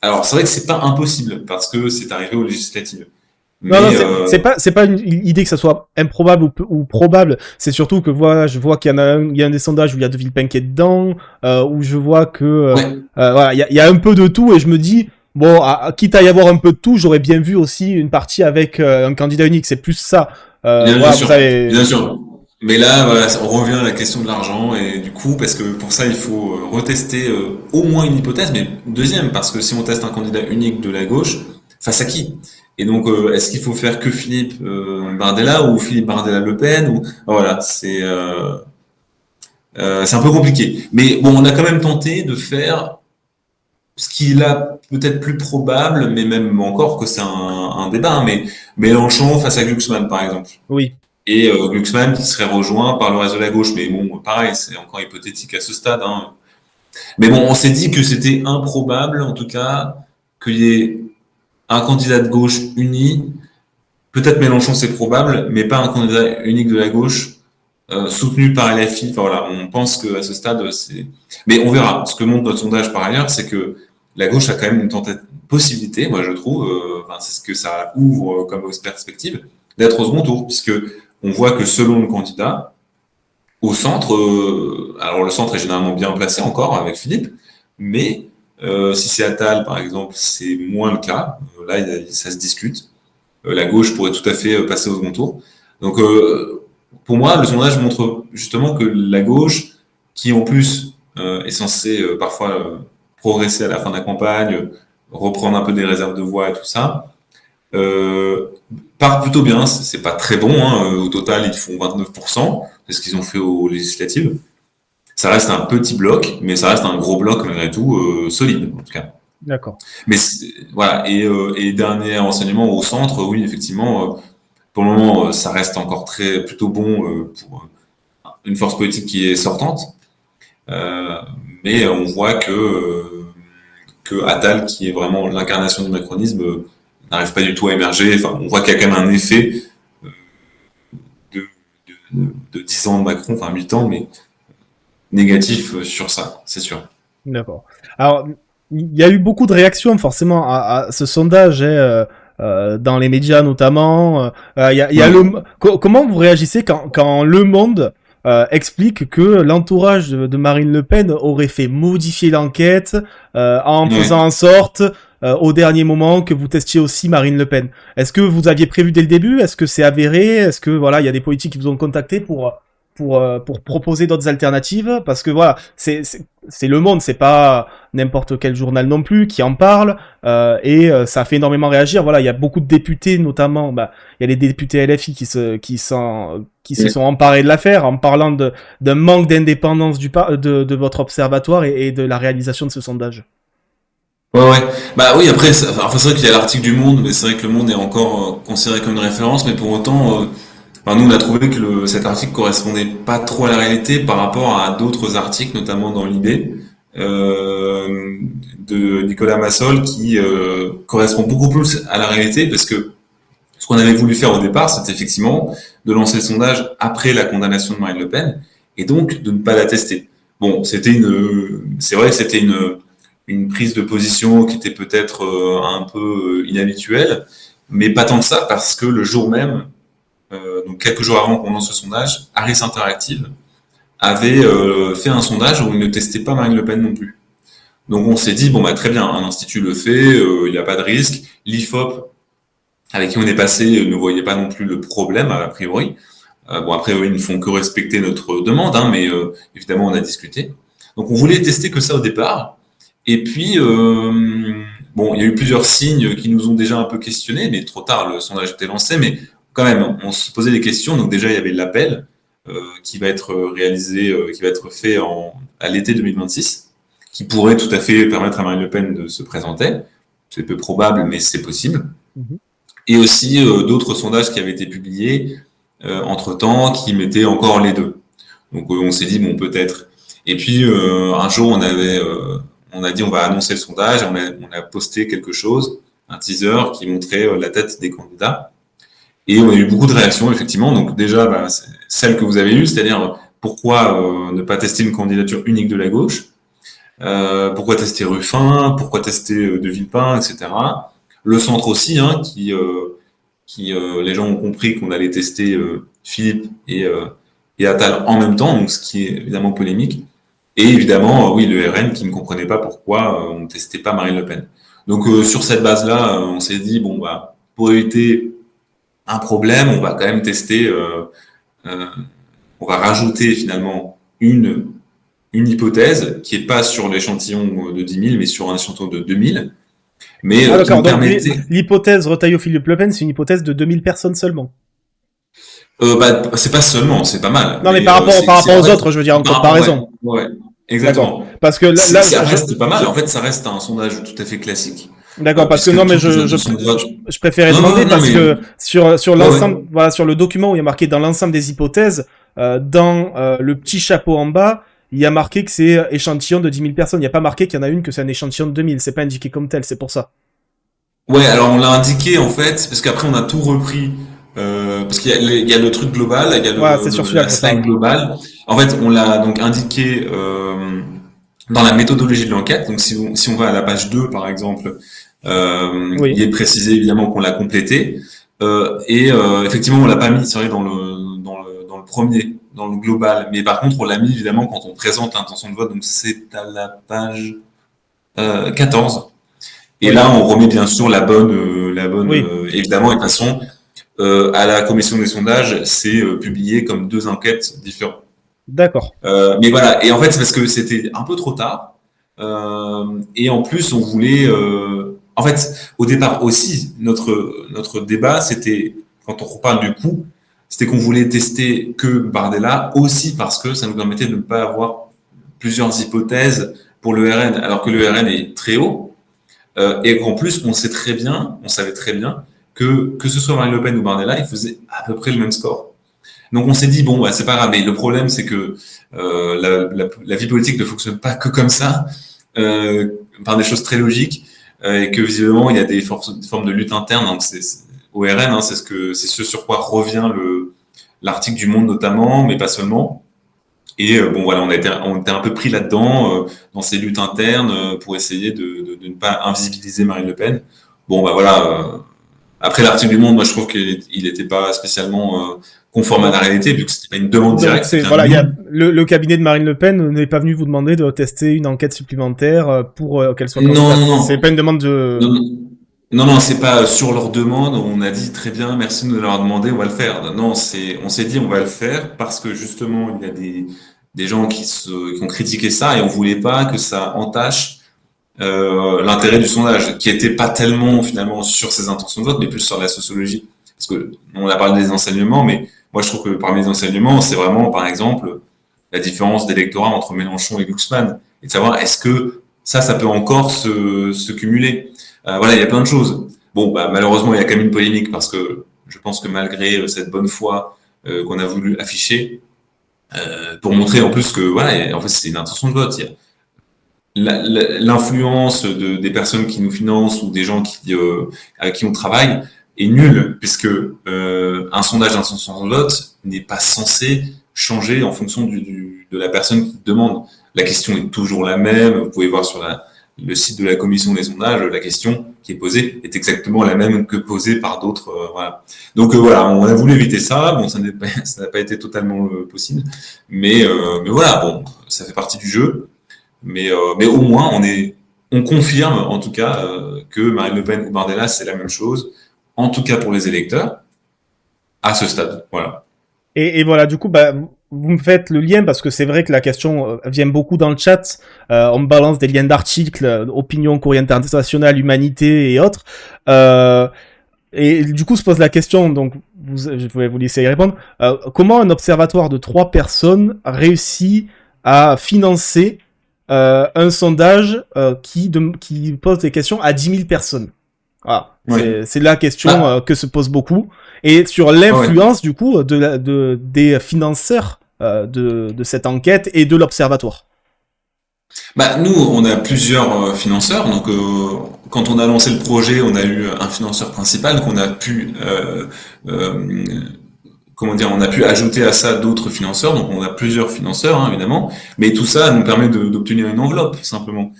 alors, c'est vrai que c'est pas impossible parce que c'est arrivé aux législatives. Non, non, Mais c'est pas une idée que ça soit improbable ou probable. C'est surtout que voilà, je vois qu'il y en a il y a un des sondages où il y a De Villepin qui est dedans, où je vois que ouais, voilà, il y a un peu de tout et je me dis bon, quitte à y avoir un peu de tout, j'aurais bien vu aussi une partie avec un candidat unique. C'est plus ça. bien Voilà, vous sûr, avez. bien sûr. Mais là, voilà, on revient à la question de l'argent et du coup, parce que pour ça, il faut retester au moins une hypothèse, mais une deuxième, parce que si on teste un candidat unique de la gauche, face à qui? Et donc, est-ce qu'il faut faire que Philippe Bardella ou Philippe Bardella-Le Pen ou voilà, c'est un peu compliqué. Mais bon, on a quand même tenté de faire ce qui est là peut-être plus probable, mais même encore que c'est un débat, hein, mais Mélenchon face à Glucksmann, par exemple. Oui, Et Glucksmann qui serait rejoint par le reste de la gauche. Mais bon, pareil, c'est encore hypothétique à ce stade. Hein. Mais bon, on s'est dit que c'était improbable, en tout cas, qu'il y ait un candidat de gauche uni. Peut-être Mélenchon, c'est probable, mais pas un candidat unique de la gauche soutenu par LFI. Enfin, voilà, on pense qu'à ce stade, c'est. Mais on verra. Ce que montre notre sondage par ailleurs, c'est que la gauche a quand même possibilité, moi je trouve, enfin, c'est ce que ça ouvre comme perspective, d'être au second tour, puisque on voit que selon le candidat, au centre, alors le centre est généralement bien placé encore avec Philippe, mais si c'est Attal par exemple, c'est moins le cas. Là, ça se discute. La gauche pourrait tout à fait passer au second tour. Donc, pour moi, le sondage montre justement que la gauche, qui en plus est censée parfois progresser à la fin de la campagne, reprendre un peu des réserves de voix et tout ça, euh, part plutôt bien. C'est pas très bon. Hein. Au total, ils font 29%. C'est ce qu'ils ont fait aux législatives. Ça reste un petit bloc, mais ça reste un gros bloc malgré tout, solide en tout cas. d'accord. Mais voilà, et dernier renseignement au centre, oui, effectivement, pour le moment, ça reste encore plutôt bon pour une force politique qui est sortante. Euh, mais on voit que Attal, qui est vraiment l'incarnation du macronisme, n'arrive pas du tout à émerger. Enfin, on voit qu'il y a quand même un effet euh, de, de 10 ans de Macron, enfin 8 ans, mais négatif sur ça, c'est sûr. D'accord. Alors, il y a eu beaucoup de réactions forcément à ce sondage, hein, dans les médias notamment. Il y a Ouais, comment vous réagissez quand Le Monde explique que l'entourage de Marine Le Pen aurait fait modifier l'enquête en faisant ouais. en sorte au dernier moment que vous testiez aussi Marine Le Pen. Est-ce que vous aviez prévu dès le début? Est-ce que c'est avéré? Est-ce que voilà, il y a des politiques qui vous ont contacté pour proposer d'autres alternatives? Parce que voilà, c'est Le Monde, c'est pas n'importe quel journal non plus qui en parle, ça fait énormément réagir. Voilà, il y a beaucoup de députés, notamment, bah, il y a les députés LFI qui se sont emparés de l'affaire en parlant d'un manque d'indépendance de votre observatoire et de la réalisation de ce sondage. Ouais, ouais. Bah oui, après, enfin, c'est vrai qu'il y a l'article du Monde, mais c'est vrai que le Monde est encore considéré comme une référence, mais pour autant, enfin, nous, on a trouvé que cet article correspondait pas trop à la réalité par rapport à d'autres articles, notamment dans l'IB, euh, de Nicolas Massol, qui correspond beaucoup plus à la réalité, parce que ce qu'on avait voulu faire au départ, c'était effectivement de lancer le sondage après la condamnation de Marine Le Pen, et donc de ne pas la tester. Bon, c'est vrai que c'était une prise de position qui était peut-être un peu inhabituelle, mais pas tant que ça parce que le jour même, donc quelques jours avant qu'on lance le sondage, Harris Interactive avait fait un sondage où il ne testait pas Marine Le Pen non plus. Donc on s'est dit, bon bah très bien, un institut le fait, il n'y a pas de risque. L'IFOP, avec qui on est passé, ne voyait pas non plus le problème, a priori. Bon après, eux, ils ne font que respecter notre demande, hein, mais évidemment, on a discuté. Donc on voulait tester que ça au départ. Et puis, bon, il y a eu plusieurs signes qui nous ont déjà un peu questionnés, mais trop tard, le sondage était lancé, mais quand même, on se posait des questions. Donc déjà, il y avait l'appel qui va être réalisé, qui va être fait à l'été 2026, qui pourrait tout à fait permettre à Marine Le Pen de se présenter. C'est peu probable, mais c'est possible. Mhm. Et aussi d'autres sondages qui avaient été publiés entre-temps qui mettaient encore les deux. Donc on s'est dit, bon, peut-être. Et puis un jour, on a dit, on va annoncer le sondage, on a posté quelque chose, un teaser qui montrait la tête des candidats. Et on a eu beaucoup de réactions, effectivement. Donc déjà, bah, celle que vous avez eue, c'est-à-dire pourquoi ne pas tester une candidature unique de la gauche, pourquoi tester Ruffin, pourquoi tester De Villepin, etc. Le centre aussi, hein, qui les gens ont compris qu'on allait tester Philippe et Attal en même temps, donc ce qui est évidemment polémique. Et évidemment, oui, le RN qui ne comprenait pas pourquoi on ne testait pas Marine Le Pen. Donc sur cette base-là, on s'est dit, bon, bah, pour éviter un problème, on va quand même tester, euh, on va rajouter finalement une hypothèse qui est pas sur l'échantillon de 10 000, mais sur un échantillon de 2000, mais Ah qui d'accord, nous donc permettait... l'hypothèse Retailleau-Philippe Le Pen, c'est une hypothèse de 2000 personnes seulement. Bah, c'est pas seulement, c'est pas mal, Non mais mais par rapport en aux fait, autres, je veux dire, en par rapport, ouais, comparaison. ouais, D'accord. exactement. Parce que Ça reste pas mal. En fait, ça reste un sondage tout à fait classique, d'accord, parce que puisque non, mais toutes ne sont pas. je préférais Non, demander non, non, parce mais que sur ouais, l'ensemble, ouais. voilà, sur le document où il y a marqué dans l'ensemble des hypothèses, dans le petit chapeau en bas, il y a marqué que c'est échantillon de 10 000 personnes. Il n'y a pas marqué qu'il y en a une que c'est un échantillon de 2000. C'est pas indiqué comme tel, c'est pour ça. Ouais, alors on l'a indiqué en fait, parce qu'après on a tout repris, parce il y a le truc global, il y a Voilà, c'est sur celui-là la que je parle. slide globale. En fait, on l'a donc indiqué dans la méthodologie de l'enquête. Donc si on va à la page 2 par exemple, il Oui. est précisé évidemment qu'on l'a complété. Effectivement, on l'a pas mis, c'est vrai, dans le premier, dans le global. Mais par contre, on l'a mis évidemment quand on présente l'intention de vote. Donc c'est à la page 14. Et Oui. là, on remet bien sûr Oui. évidemment, et de toute façon, à la commission des sondages, c'est publié comme deux enquêtes différentes. D'accord. Mais voilà, et en fait, c'est parce que c'était un peu trop tard. Et en plus, on voulait... en fait, au départ aussi, notre débat, c'était, quand on reparle du coup, c'était qu'on voulait tester que Bardella aussi parce que ça nous permettait de ne pas avoir plusieurs hypothèses pour le RN, alors que le RN est très haut. Et qu'en plus, on savait très bien que ce soit Marine Le Pen ou Bardella, ils faisaient à peu près le même score. Donc on s'est dit, bon, bah, c'est pas grave, mais le problème, c'est que la vie politique ne fonctionne pas que comme ça, par des choses très logiques, et que visiblement, il y a des formes de lutte interne hein, au RN, hein, c'est ce sur quoi revient l'article du Monde notamment, mais pas seulement. Et bon voilà, on était un peu pris là-dedans, dans ces luttes internes, pour essayer de ne pas invisibiliser Marine Le Pen. Bon bah voilà, après l'article du Monde, moi je trouve qu'il n'était pas spécialement conforme à la Donc, réalité, vu que c'était pas une demande donc directe, c'est c'était un voilà, il y a nous. le cabinet de Marine Le Pen n'est pas venu vous demander de tester une enquête supplémentaire pour qu'elle soit Non, candidate. non, C'est non. pas une demande de. Non, non, non, c'est pas sur leur demande, on a dit très bien, merci de nous l'avoir demandé, on va le faire. Non, on s'est dit on va le faire parce que justement, il y a des gens qui ont critiqué ça et on voulait pas que ça entache l'intérêt du sondage, qui était pas tellement finalement sur ses intentions de vote, mais plus sur la sociologie. Parce que on a parlé des enseignements, mais moi je trouve que parmi les enseignements, c'est vraiment par exemple la différence d'électorat entre Mélenchon et Glucksmann, et de savoir est-ce que ça peut encore se cumuler. Voilà, il y a plein de choses. Bon, bah, malheureusement, il y a quand même une polémique parce que je pense que malgré cette bonne foi qu'on a voulu afficher, pour montrer en plus que voilà, en fait, c'est une intention de vote. L'influence des personnes qui nous financent ou des gens avec qui on travaille est nulle, puisque un sondage d'intention de vote n'est pas censé changer en fonction de la personne qui demande. La question est toujours la même. Vous pouvez voir sur le site de la commission des sondages, la question qui est posée est exactement la même que posée par d'autres. Voilà. Donc voilà, on a voulu éviter ça. Bon, ça n'a pas été totalement possible, mais voilà, bon, ça fait partie du jeu. Mais au moins, on confirme en tout cas que Marine Le Pen ou Bardella, c'est la même chose, en tout cas pour les électeurs, à ce stade. Voilà. Et voilà, du coup, bah, vous me faites le lien parce que c'est vrai que la question vient beaucoup dans le chat. On me balance des liens d'articles, opinion, courrier international, humanité et autres. Euh, et du coup, se pose la question, donc je vais vous laisser y répondre. Comment un observatoire de 3 personnes réussit à financer un sondage qui pose des questions à 10 000 personnes? Voilà. Oui. C'est la question Bah, que se pose beaucoup. Et sur ouais. l'influence, du coup, des financeurs de cette enquête et de l'observatoire. Bah, nous, on a plusieurs financeurs. Donc, quand on a lancé le projet, on a eu un financeur principal qu'on a pu, euh, comment dire, on a pu ajouter à ça d'autres financeurs. Donc, on a plusieurs financeurs, hein, évidemment. Mais tout ça nous permet d'obtenir une enveloppe, simplement,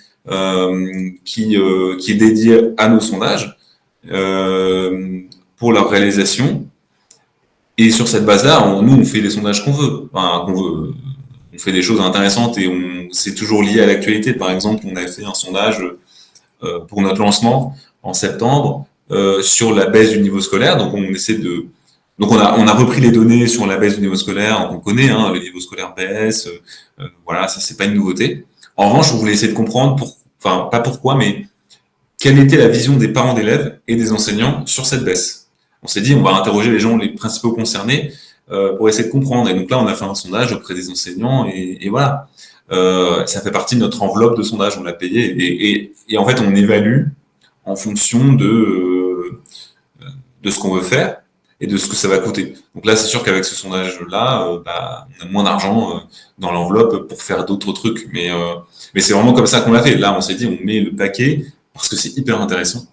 qui est dédiée à nos sondages pour leur réalisation. Et sur cette base-là, nous, on fait les sondages qu'on veut. Enfin, qu'on veut. On fait des choses intéressantes et c'est toujours lié à l'actualité. Par exemple, on a fait un sondage pour notre lancement en septembre sur la baisse du niveau scolaire. Donc, on a repris les données sur la baisse du niveau scolaire. On connaît, hein, le niveau scolaire baisse. Voilà, ça, c'est pas une nouveauté. En revanche, on voulait essayer de comprendre, enfin, pas pourquoi, mais quelle était la vision des parents d'élèves et des enseignants sur cette baisse. On s'est dit, on va interroger les gens les principaux concernés pour essayer de comprendre. Et donc là, on a fait un sondage auprès des enseignants et voilà. Ça fait partie de notre enveloppe de sondage, on l'a payé. Et en fait, on évalue en fonction de ce qu'on veut faire et de ce que ça va coûter. Donc là, c'est sûr qu'avec ce sondage-là, bah, on a moins d'argent dans l'enveloppe pour faire d'autres trucs. Mais c'est vraiment comme ça qu'on l'a fait. Là, on s'est dit, on met le paquet parce que c'est hyper intéressant.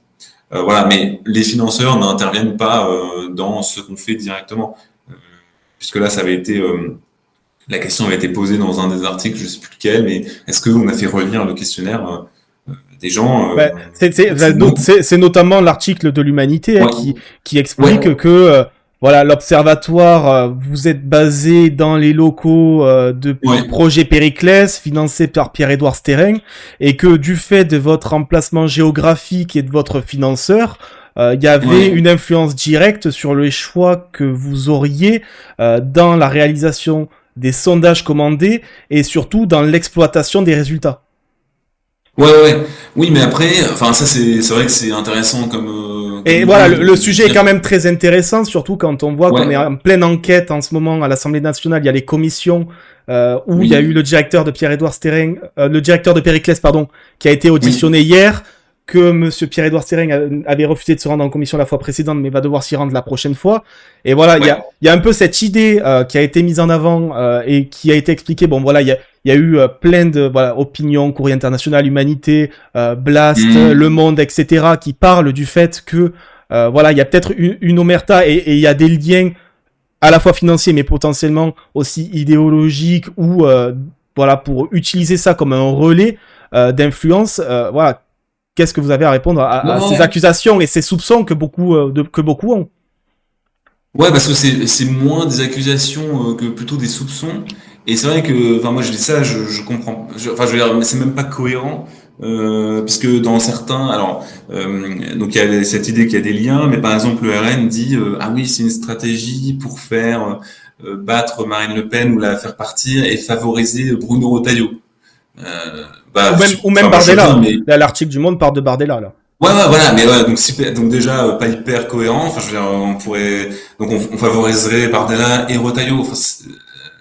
Voilà, mais les financeurs n'interviennent pas dans ce qu'on fait directement. Euh, Puisque là, ça avait été la question avait été posée dans un des articles, je sais plus lequel, mais est-ce qu'on a fait relire le questionnaire des gens Bah, c'est non. c'est notamment l'article de l'Humanité Ouais, qui explique ouais, que voilà, l'observatoire, vous êtes basé dans les locaux du ouais, projet Périclès, financé par Pierre-Édouard Sterring, et que du fait de votre emplacement géographique et de votre financeur, il y avait ouais. une influence directe sur les choix que vous auriez dans la réalisation des sondages commandés et surtout dans l'exploitation des résultats. Ouais, ouais. Oui, mais après, enfin, ça, c'est vrai que c'est intéressant comme Et voilà, idée le de sujet est dire. quand même très intéressant, surtout quand on voit qu'on est Ouais, en pleine enquête en ce moment à l'Assemblée nationale. Il y a les commissions où il y a eu oui, le directeur de Pierre-Édouard Stering, le directeur de Périclès, pardon, qui a été oui, auditionné hier, que Monsieur Pierre-Édouard Stering avait refusé de se rendre en commission la fois précédente, mais va devoir s'y rendre la prochaine fois. Et voilà, ouais. il y a un peu cette idée qui a été mise en avant et qui a été expliquée. Bon, voilà, il y a eu plein de voilà, opinions, Courrier international, Humanité, Blast, Le Hmm. Monde, etc., qui parlent du fait que voilà, il y a peut-être une omerta et il y a des liens à la fois financiers mais potentiellement aussi idéologiques ou voilà pour utiliser ça comme un relais d'influence. Voilà, qu'est-ce que vous avez à répondre Ouais, à ces ouais. accusations et ces soupçons que beaucoup ont? Ouais, parce que c'est moins des accusations que plutôt des soupçons. Et c'est vrai que, enfin, moi je dis ça, je comprends. Enfin, je veux dire, mais c'est même pas cohérent, puisque dans certains, alors, donc il y a cette idée qu'il y a des liens, mais par exemple le RN dit, ah oui, c'est une stratégie pour faire battre Marine Le Pen ou la faire partir et favoriser Bruno Retailleau. Bah, Ou même enfin, moi je veux bien, Bardella. mais Là, l'article du Monde parle de Bardella là. ouais, ouais, voilà, mais ouais, donc, donc déjà, pas hyper cohérent. Enfin, je veux dire, on pourrait, donc on favoriserait Bardella et Retailleau. Enfin,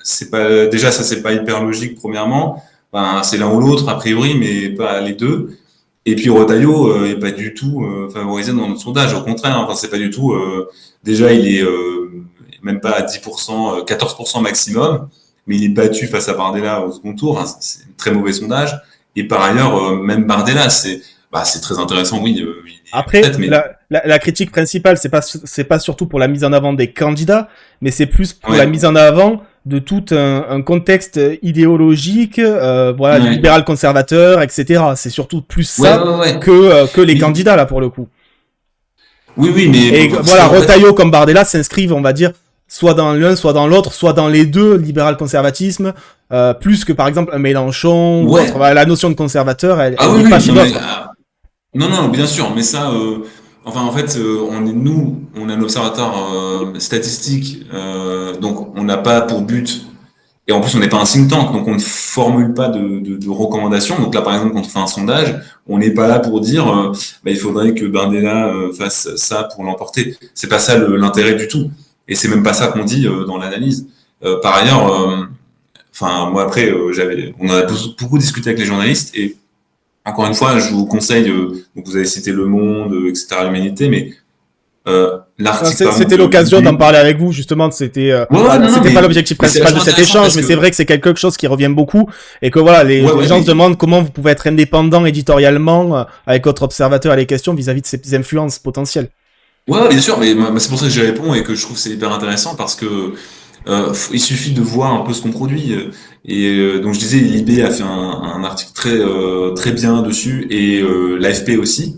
c'est pas, déjà, ça, c'est pas hyper logique, premièrement. Enfin, c'est l'un ou l'autre, a priori, mais pas les deux. Et puis Retailleau est pas du tout favorisé dans notre sondage. Au contraire, enfin, c'est pas du tout. Déjà, il est même pas à 10%, 14% maximum, mais il est battu face à Bardella au second tour. Enfin, c'est un très mauvais sondage. Et par ailleurs, même Bardella, c'est très intéressant. Oui, Après, peut-être, mais la critique principale, c'est pas surtout pour la mise en avant des candidats, mais c'est plus pour la mise ouais, en avant de tout un contexte idéologique, voilà, ouais, libéral conservateur, etc. C'est surtout plus ouais, ça ouais, ouais. que les Oui, candidats là pour le coup. oui, oui, mais Et parce que voilà, en fait, Retailleau comme Bardella s'inscrivent, on va dire, soit dans l'un, soit dans l'autre, soit dans les deux, libéral-conservatisme, plus que par exemple un Mélenchon ou autre. ouais. Voilà, la notion de conservateur, Ah elle oui, n'est pas oui, chez non mais d'autres. non, non, bien sûr, mais ça, enfin en fait, nous, on a un observatoire statistique, donc on n'a pas pour but. Et en plus, on n'est pas un think tank, donc on ne formule pas de recommandations. Donc là, par exemple, quand on fait un sondage, on n'est pas là pour dire bah, il faudrait que Bardella fasse ça pour l'emporter. C'est pas ça l'intérêt du tout. Et c'est même pas ça qu'on dit dans l'analyse. Par ailleurs, enfin moi après, on en a beaucoup discuté avec les journalistes et encore une fois, je vous conseille. Donc vous avez cité Le Monde, etc., l'Humanité, mais l'article par C'était exemple l'occasion d'en d'IB. parler avec vous, justement. C'était Ouais, ouais, non, non, c'était pas l'objectif mais c'est principal de vachement cet intéressant échange, parce mais que c'est vrai que c'est quelque chose qui revient beaucoup et que voilà, ouais, les ouais, gens se mais demandent comment vous pouvez être indépendant éditorialement avec votre observateur à les questions vis-à-vis de ces influences potentielles. ouais, ouais, bien sûr, mais c'est pour ça que j'y réponds et que je trouve que c'est hyper intéressant parce que il suffit de voir un peu ce qu'on produit. Donc je disais, l'IB a fait un article très bien dessus et l'AFP aussi.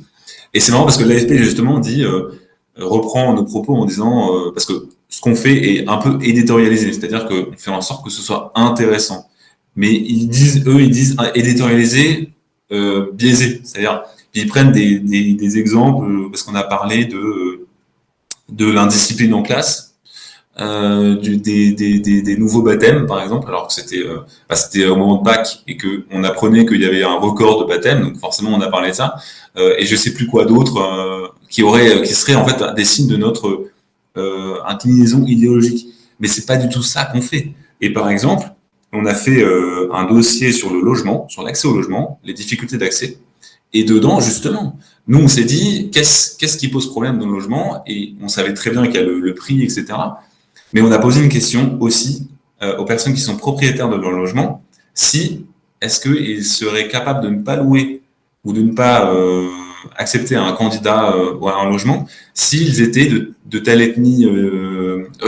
Et c'est marrant parce que l'AFP justement dit reprend nos propos en disant parce que ce qu'on fait est un peu éditorialisé, c'est-à-dire qu'on fait en sorte que ce soit intéressant. Mais ils disent éditorialisé biaisé, c'est-à-dire ils prennent des exemples parce qu'on a parlé de l'indiscipline en classe, des nouveaux baptêmes, par exemple, alors que c'était au moment de Pâques et que on apprenait qu'il y avait un record de baptêmes, donc forcément on a parlé de ça, et je sais plus quoi d'autre qui serait en fait des signes de notre inclinaison idéologique. Mais c'est pas du tout ça qu'on fait. Et par exemple, on a fait un dossier sur le logement, sur l'accès au logement, les difficultés d'accès. Et dedans, justement, nous, on s'est dit, qu'est-ce qui pose problème dans le logement? Et on savait très bien qu'il y a le prix, etc. Mais on a posé une question aussi aux personnes qui sont propriétaires de leur logement, si est-ce qu'ils seraient capables de ne pas louer ou de ne pas accepter un candidat ou un logement s'ils étaient de telle ethnie,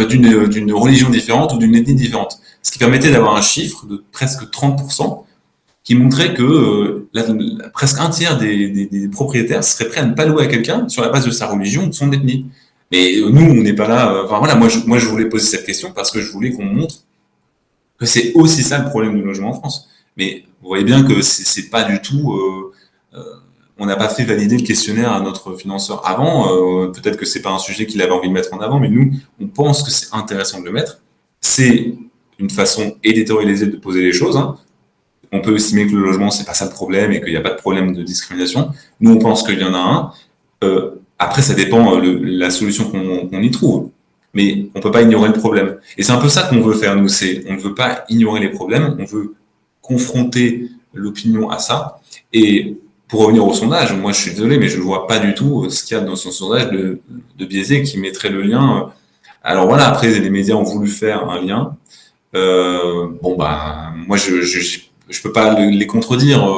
d'une religion différente ou d'une ethnie différente. Ce qui permettait d'avoir un chiffre de presque 30% qui montrait que presque un tiers des propriétaires seraient prêts à ne pas louer à quelqu'un sur la base de sa religion ou de son ethnie. Mais nous, on n'est pas là. Enfin voilà, moi, je voulais poser cette question parce que je voulais qu'on montre que c'est aussi ça le problème du logement en France. Mais vous voyez bien que c'est pas du tout. On n'a pas fait valider le questionnaire à notre financeur avant. Peut-être que c'est pas un sujet qu'il avait envie de mettre en avant, mais nous, on pense que c'est intéressant de le mettre. C'est une façon éditorialisée de poser les choses. Hein. On peut estimer que le logement, c'est pas ça le problème et qu'il n'y a pas de problème de discrimination. Nous, on pense qu'il y en a un. Après, ça dépend la solution qu'on y trouve. Mais on peut pas ignorer le problème. Et c'est un peu ça qu'on veut faire, nous. On ne veut pas ignorer les problèmes, on veut confronter l'opinion à ça. Et pour revenir au sondage, moi, je suis désolé, mais je ne vois pas du tout ce qu'il y a dans son sondage de biaisé qui mettrait le lien. Alors voilà, après, les médias ont voulu faire un lien. Bon, bah, moi, je peux pas les contredire.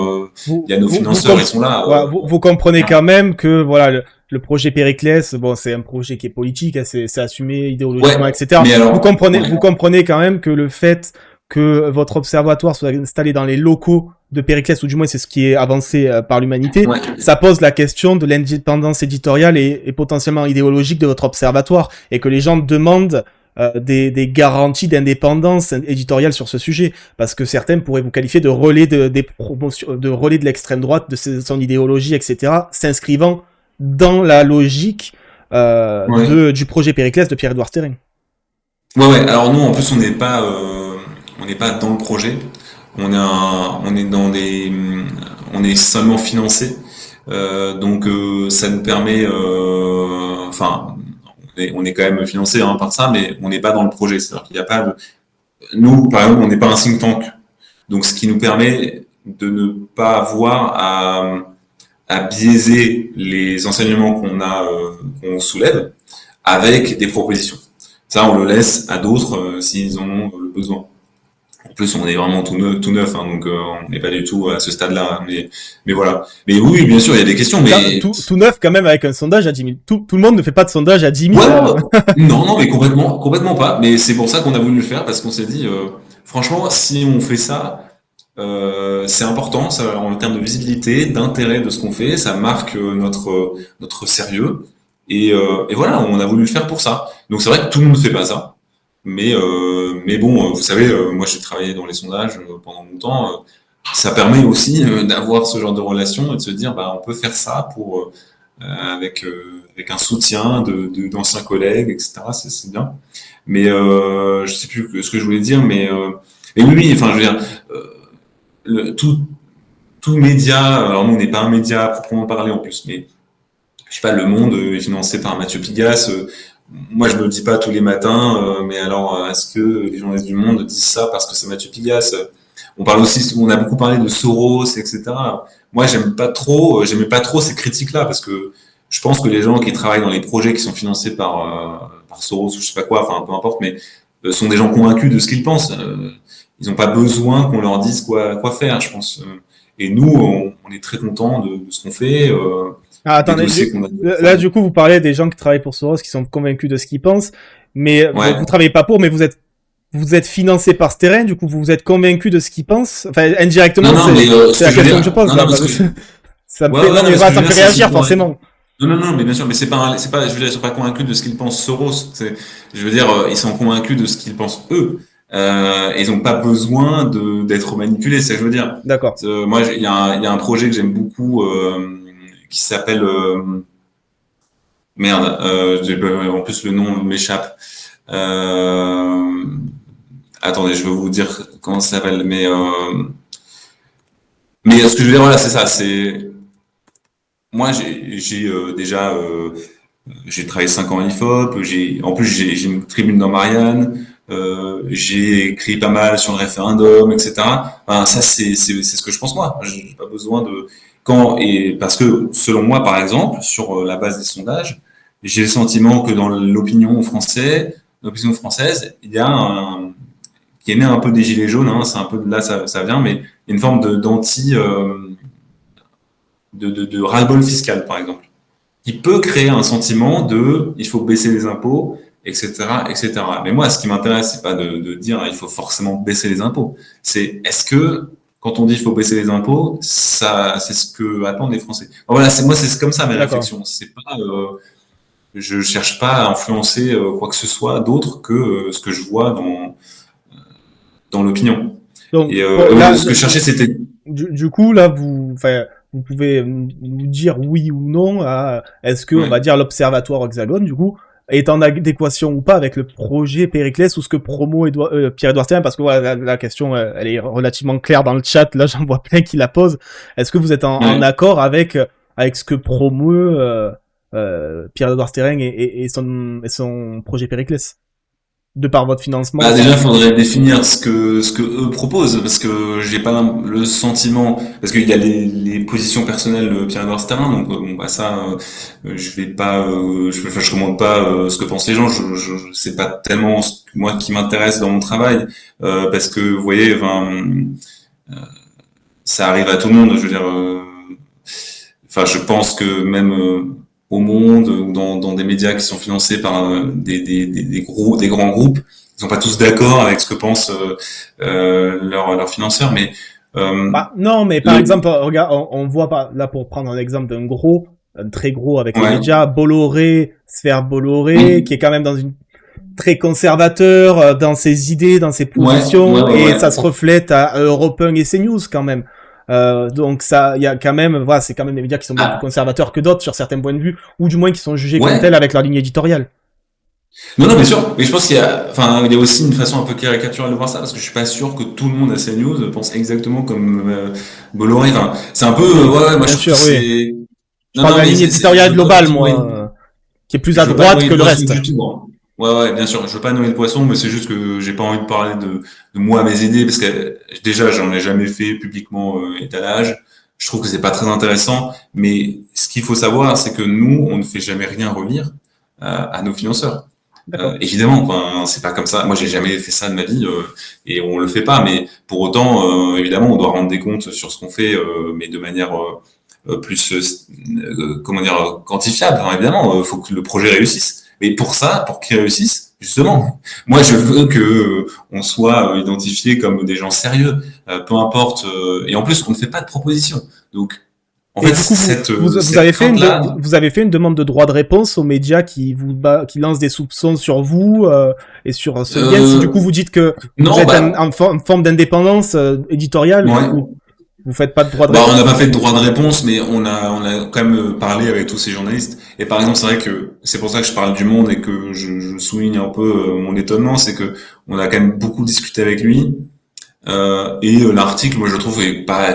Il y a nos financeurs, ils sont là. Voilà, vous comprenez Voilà. quand même que voilà le projet Périclès, bon, c'est un projet qui est politique, hein, c'est assumé Ouais, idéologiquement, etc. mais alors, ouais, Vous comprenez quand même que le fait que votre observatoire soit installé dans les locaux de Périclès, ou du moins c'est ce qui est avancé par l'humanité, ouais, ça pose la question de l'indépendance éditoriale et potentiellement idéologique de votre observatoire, et que les gens demandent des garanties d'indépendance éditoriale sur ce sujet, parce que certains pourraient vous qualifier de relais des promotions, de relais de l'extrême droite, de son idéologie, etc., s'inscrivant dans la logique ouais. du projet Périclès de Pierre-Édouard Thérin. Ouais, ouais. Alors nous, en plus, on n'est pas dans le projet. On est dans on est seulement financé. Donc ça nous permet, enfin, on est quand même financé hein, par ça, mais on n'est pas dans le projet. C'est-à-dire qu'il n'y a pas de, nous, par exemple, on n'est pas un think tank. Donc ce qui nous permet de ne pas avoir à biaiser les enseignements qu'on soulève avec des propositions. Ça, on le laisse à d'autres s'ils en ont le besoin. En plus, on est vraiment tout neuf, hein, donc on n'est pas du tout à ce stade-là. Hein, mais voilà. Mais oui, bien sûr, il y a des questions, mais Tout neuf quand même avec un sondage à 10 000. Tout le monde ne fait pas de sondage à 10 000. ouais, ouais, ouais. Non, non, mais complètement pas. Mais c'est pour ça qu'on a voulu le faire parce qu'on s'est dit, franchement, si on fait ça, c'est important, ça, en termes de visibilité, d'intérêt de ce qu'on fait, ça marque notre sérieux. Et voilà, on a voulu le faire pour ça. Donc c'est vrai que tout le monde ne fait pas ça. Mais bon, vous savez, moi j'ai travaillé dans les sondages pendant longtemps. Ça permet aussi d'avoir ce genre de relation et de se dire, bah, on peut faire ça avec un soutien d'anciens collègues, etc. C'est bien. Mais je sais plus ce que je voulais dire, mais oui, oui, enfin, je veux dire, euh, tout média, alors nous on n'est pas un média proprement parlé en plus, mais je sais pas, Le Monde est financé par Mathieu Pigasse. Moi, je me le dis pas tous les matins, mais alors, est-ce que les journalistes du Monde disent ça parce que c'est Mathieu Pigasse? On parle aussi, on a beaucoup parlé de Soros, etc. Moi, j'aimais pas trop ces critiques-là parce que je pense que les gens qui travaillent dans les projets qui sont financés par Soros ou je sais pas quoi, enfin, peu importe, mais sont des gens convaincus de ce qu'ils pensent. Ils n'ont pas besoin qu'on leur dise quoi faire, je pense. Et nous, on est très contents de ce qu'on fait, Ah, des attendez, dossiers qu'on a des là, fois. du coup, vous parlez des gens qui travaillent pour Soros, qui sont convaincus de ce qu'ils pensent, mais vous Ouais. travaillez pas pour, mais vous êtes financé par ce terrain, du coup, vous êtes convaincu de ce qu'ils pensent. Enfin, Non, indirectement, non, mais ce c'est que la je veux question que dire, je pose, non, non, là. parce que Ça me ouais, fait, ouais, non, non, mais mais ce que voilà, je ça veux me dire, fait c'est qu'ils sont réagir, convaincus. forcément. Non, non, non, mais bien sûr, mais c'est pas, je veux dire, ils sont pas convaincus de ce qu'ils pensent Soros. Je veux dire, ils sont convaincus de ce qu'ils pensent eux. Et ils n'ont pas besoin d'être manipulés, c'est ce que je veux dire. D'accord. Moi, il y a un projet que j'aime beaucoup qui s'appelle merde. En plus, le nom m'échappe. Euh, Attendez, je vais vous dire comment ça s'appelle. Mais ce que je veux dire, voilà, c'est ça. C'est moi, j'ai travaillé 5 ans à l'IFOP. En plus, j'ai une tribune dans Marianne. J'ai écrit pas mal sur le référendum, etc. Enfin, ça, c'est ce que je pense moi. J'ai pas besoin de parce que selon moi, par exemple, sur la base des sondages, j'ai le sentiment que dans l'opinion française, il y a qui est né un peu des gilets jaunes. Hein, c'est un peu de là ça vient, mais il y a une forme de ras-le-bol fiscal, par exemple, qui peut créer un sentiment de il faut baisser les impôts, etc., etc. Mais moi, ce qui m'intéresse, c'est pas de dire il faut forcément baisser les impôts. C'est est-ce que quand on dit il faut baisser les impôts, ça, c'est ce que attendent les Français. Bon, voilà, c'est comme ça mes D'accord. réflexions. C'est pas, je cherche pas à influencer quoi que ce soit d'autre que ce que je vois dans l'opinion. Donc, Et bon, là, ce que je cherchais, c'était du coup, là, enfin, vous pouvez nous dire oui ou non à est-ce que, on ouais, va dire, l'Observatoire Hexagone, du coup, est en adéquation ou pas avec le projet Périclès ou ce que promo Pierre-Edouard Stern, parce que voilà, la question, elle est relativement claire dans le chat, là, j'en vois plein qui la posent. Est-ce que vous êtes en ouais. accord avec ce que promeut Pierre-Edouard Stern et son projet Périclès, de par votre financement, Bah déjà, il etc. faudrait définir ce que eux proposent, parce que j'ai pas le sentiment, parce qu'il y a les positions personnelles de Pierre-Edouard Sterin, donc bon bah ça, je vais pas, enfin, je commande pas ce que pensent les gens, c'est pas tellement moi qui m'intéresse dans mon travail, parce que vous voyez, enfin, ça arrive à tout le monde, je veux dire, enfin, je pense que même au Monde ou dans des médias qui sont financés par des grands groupes, ils sont pas tous d'accord avec ce que pensent leurs financeurs, mais euh, Bah, non, mais par le, exemple, regarde, on voit pas, là pour prendre un exemple d'un gros, un très gros avec les ouais, médias, Bolloré, Sphère Bolloré, qui oui, est quand même dans une très conservateur dans ses idées, dans ses positions, et ouais. ça se reflète à Europe 1 et CNews quand même. Donc ça, il y a quand même, voilà, c'est quand même des médias qui sont bien plus Ah, conservateurs que d'autres sur certains points de vue, ou du moins qui sont jugés comme tels ouais. avec leur ligne éditoriale. Non, non, bien sûr. Mais je pense enfin, il y a aussi une façon un peu caricaturale de voir ça, parce que je suis pas sûr que tout le monde à CNews pense exactement comme Bolloré. Enfin, c'est un peu, ouais, moi je Bien trouve que sûr, oui. c'est, Je non, parle de non, la mais ligne éditoriale je veux pas globale, noyer. moi, qui est plus à Je veux pas droite noyer que le le poisson reste. du tout, hein. Ouais, ouais, bien sûr. Je veux pas noyer le poisson, mais c'est juste que j'ai pas envie de parler de moi, mes idées, parce que déjà, j'en ai jamais fait publiquement étalage. Je trouve que c'est pas très intéressant. Mais ce qu'il faut savoir, c'est que nous, on ne fait jamais rien relire à nos financeurs. D'accord. Évidemment, enfin, c'est pas comme ça. Moi, j'ai jamais fait ça de ma vie et on le fait pas. Mais pour autant, évidemment, on doit rendre des comptes sur ce qu'on fait, mais de manière plus, comment dire, quantifiable. Hein, évidemment, il faut que le projet réussisse. Mais pour ça, pour qu'il réussisse, justement, moi, je veux que on soit identifié comme des gens sérieux, peu importe. Et en plus, on ne fait pas de propositions. Donc, en Et fait, du coup, vous cette avez fait crainte-là, vous avez fait une demande de droit de réponse aux médias qui lancent des soupçons sur vous et sur ce lien. Si du coup euh, vous dites que vous non, êtes bah, en forme d'indépendance éditoriale, du coup, ouais. vous faites pas de droit de Bah, on n'a réponse? pas fait de droit de réponse, mais on a quand même parlé avec tous ces journalistes. Et par exemple, c'est vrai que c'est pour ça que je parle du Monde et que je souligne un peu mon étonnement, c'est que on a quand même beaucoup discuté avec lui. L'article, moi, je trouve,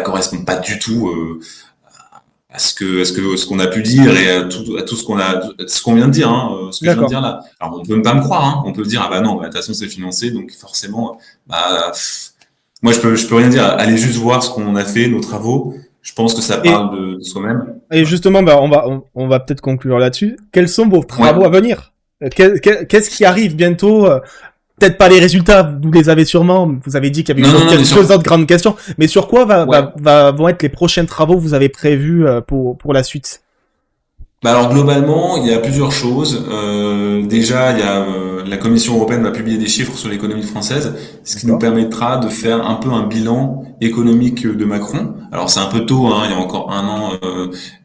correspond pas du tout à ce qu'on a pu dire et à tout ce qu'on vient de dire, hein, ce que je viens de D'accord. dire là. Alors, on peut pas me croire, hein. On peut dire, ah bah non, bah, de toute façon, c'est financé, donc forcément, bah, moi, je peux rien dire. Allez juste voir ce qu'on a fait, nos travaux. Je pense que ça Et, parle de soi-même. et justement, bah, on va peut-être conclure là-dessus. Quels sont vos travaux à Ouais. venir? Qu'est-ce qui arrive bientôt? Peut-être pas les résultats, vous les avez sûrement. Vous avez dit qu'il y avait Non, non, non, bien sûr. deux autres grandes questions. Mais sur quoi Ouais. vont être les prochains travaux que vous avez prévus pour la suite? Bah alors globalement, il y a plusieurs choses. Déjà, il y a la Commission européenne va publier des chiffres sur l'économie française, ce qui nous D'accord. permettra de faire un peu un bilan économique de Macron. Alors c'est un peu tôt, hein, il y a encore un an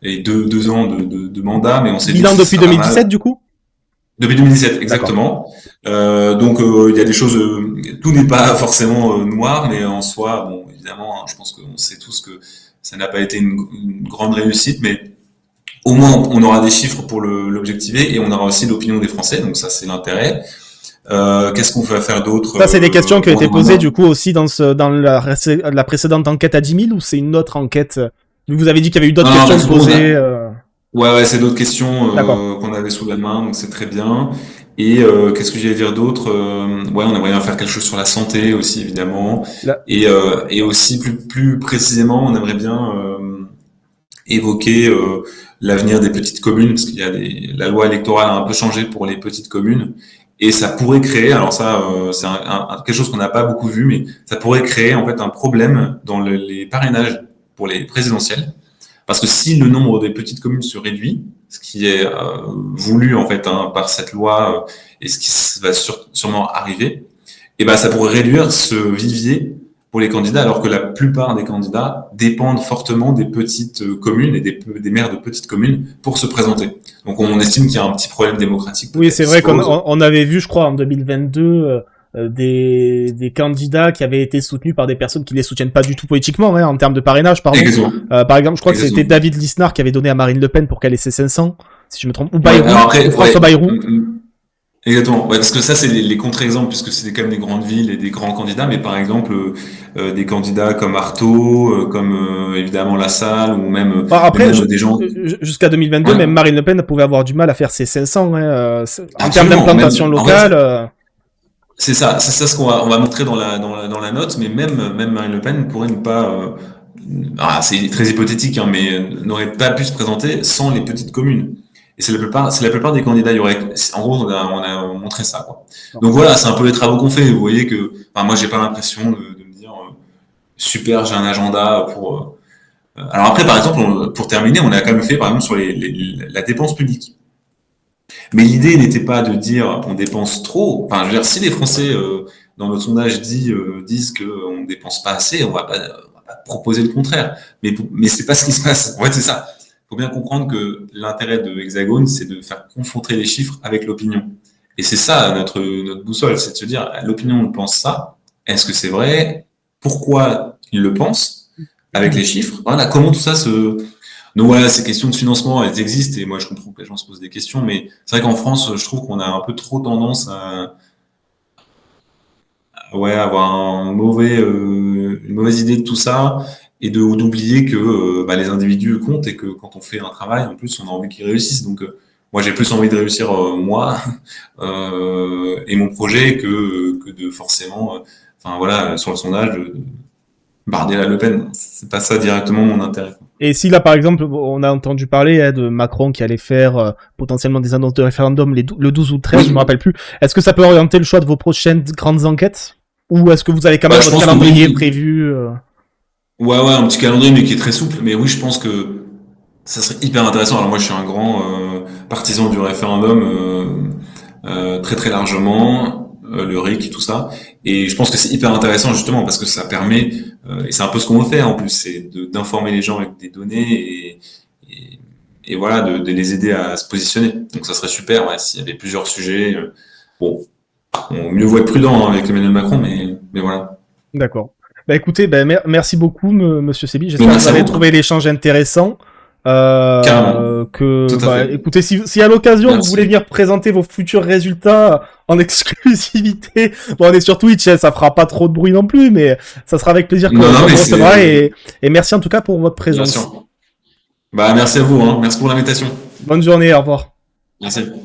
et deux ans de mandat, mais on s'est dit que Bilan ce depuis serait pas 2017, mal. du coup? Depuis 2017, D'accord. exactement. Donc il y a des choses, tout n'est pas forcément noir, mais en soi, bon, évidemment, hein, je pense qu'on sait tous que ça n'a pas été une grande réussite, mais au moins on aura des chiffres pour l'objectiver et on aura aussi l'opinion des Français, donc ça c'est l'intérêt. Qu'est-ce qu'on va faire d'autre Ça, c'est des questions qui ont bon, été posées, du coup, aussi dans la précédente enquête à 10 000, ou c'est une autre enquête? Vous avez dit qu'il y avait eu d'autres non, non, questions parce qu'on posées. a, ouais, ouais, c'est d'autres questions D'accord. qu'on avait sous la main, donc c'est très bien. Qu'est-ce que j'allais dire d'autre ouais, on aimerait bien faire quelque chose sur la santé aussi, évidemment. Là, Et aussi, plus précisément, on aimerait bien évoquer l'avenir des petites communes, parce qu'il y a la loi électorale a un peu changé pour les petites communes. Et ça pourrait créer, alors ça, c'est quelque chose qu'on n'a pas beaucoup vu, mais ça pourrait créer en fait un problème dans les parrainages pour les présidentielles. Parce que si le nombre des petites communes se réduit, ce qui est voulu en fait hein, par cette loi et ce qui va sûrement arriver, et ben ça pourrait réduire ce vivier pour les candidats, alors que la plupart des candidats dépendent fortement des petites communes et des maires de petites communes pour se présenter. Donc on estime qu'il y a un petit problème démocratique oui, peut-être c'est qui se vrai qu'on pose. on avait vu, je crois, en 2022, des candidats qui avaient été soutenus par des personnes qui les soutiennent pas du tout politiquement, hein, en termes de parrainage, pardon. Exactement. Par exemple, je crois que c'était Exactement. David Lisnard qui avait donné à Marine Le Pen pour qu'elle ait ses 500, si je me trompe, ou Ouais, alors Bayrou, ou après, François ouais, Bayrou. exactement. Ouais, parce que ça, c'est les contre-exemples, puisque c'est quand même des grandes villes et des grands candidats, mais par exemple, des candidats comme Artaud, comme évidemment Lassalle, ou Bah, mais après, même des gens. jusqu'à 2022, Ouais, même Marine Le Pen pouvait avoir du mal à faire ses 500, hein, en termes absolument. d'implantation Même, en fait, locale. c'est ça ce qu'on va montrer dans la note, mais même Marine Le Pen pourrait ne pas. C'est très hypothétique, hein, mais n'aurait pas pu se présenter sans les petites communes. Et c'est la plupart des candidats. Il y aurait, en gros, on a montré ça, quoi. Donc voilà, c'est un peu les travaux qu'on fait. Vous voyez que, enfin, moi, j'ai pas l'impression de me dire, super, j'ai un agenda pour. Alors après, par exemple, pour terminer, on a quand même fait, par exemple, sur la dépense publique. Mais l'idée n'était pas de dire on dépense trop. Enfin, je veux dire, si les Français dans notre sondage disent qu'on ne dépense pas assez, on va pas proposer le contraire. Mais c'est pas ce qui se passe. En fait, c'est ça. Il faut bien comprendre que l'intérêt de Hexagone, c'est de faire confronter les chiffres avec l'opinion. Et c'est ça notre boussole, c'est de se dire l'opinion pense ça. Est-ce que c'est vrai? Pourquoi ils le pensent? Avec les chiffres. Voilà, comment tout ça se, donc voilà, ces questions de financement, elles existent et moi je comprends que les gens se posent des questions, mais c'est vrai qu'en France, je trouve qu'on a un peu trop tendance ouais, avoir une mauvaise idée de tout ça et d'oublier que bah, les individus comptent et que quand on fait un travail, en plus, on a envie qu'ils réussissent. Donc moi, j'ai plus envie de réussir moi et mon projet que de forcément, enfin voilà, sur le sondage, Bardella Le Pen, c'est pas ça directement mon intérêt. Et si là, par exemple, on a entendu parler de Macron qui allait faire potentiellement des annonces de référendum le 12 ou le 13, je me Oui, rappelle plus, est-ce que ça peut orienter le choix de vos prochaines grandes enquêtes? Ou est-ce que vous avez quand même bah, je votre pense que calendrier oui. prévu Ouais, ouais, un petit calendrier, mais qui est très souple. Mais oui, je pense que ça serait hyper intéressant. Alors moi, je suis un grand partisan du référendum, très très largement, le RIC, tout ça. Et je pense que c'est hyper intéressant justement parce que ça permet, et c'est un peu ce qu'on veut faire en plus, c'est d'informer les gens avec des données et, et voilà, de les aider à se positionner. Donc ça serait super, ouais, s'il y avait plusieurs sujets. Bon, mieux vaut être prudent hein, avec Emmanuel Macron, mais voilà. D'accord. Bah écoutez, bah, merci beaucoup, monsieur Sebi. Mais J'espère que vous merci à avez vous, trouvé l'échange intéressant. carrément, tout à Bah, fait. écoutez, si à l'occasion vous voulez Merci. venir présenter vos futurs résultats en exclusivité, bon, on est sur Twitch, hein, ça fera pas trop de bruit non plus, mais ça sera avec plaisir Non, non, qu'on mais vous recevra c'est et merci en tout cas pour votre bien présence. sûr. Bah, merci à vous, hein. Merci pour l'invitation. Bonne journée, au revoir. Merci.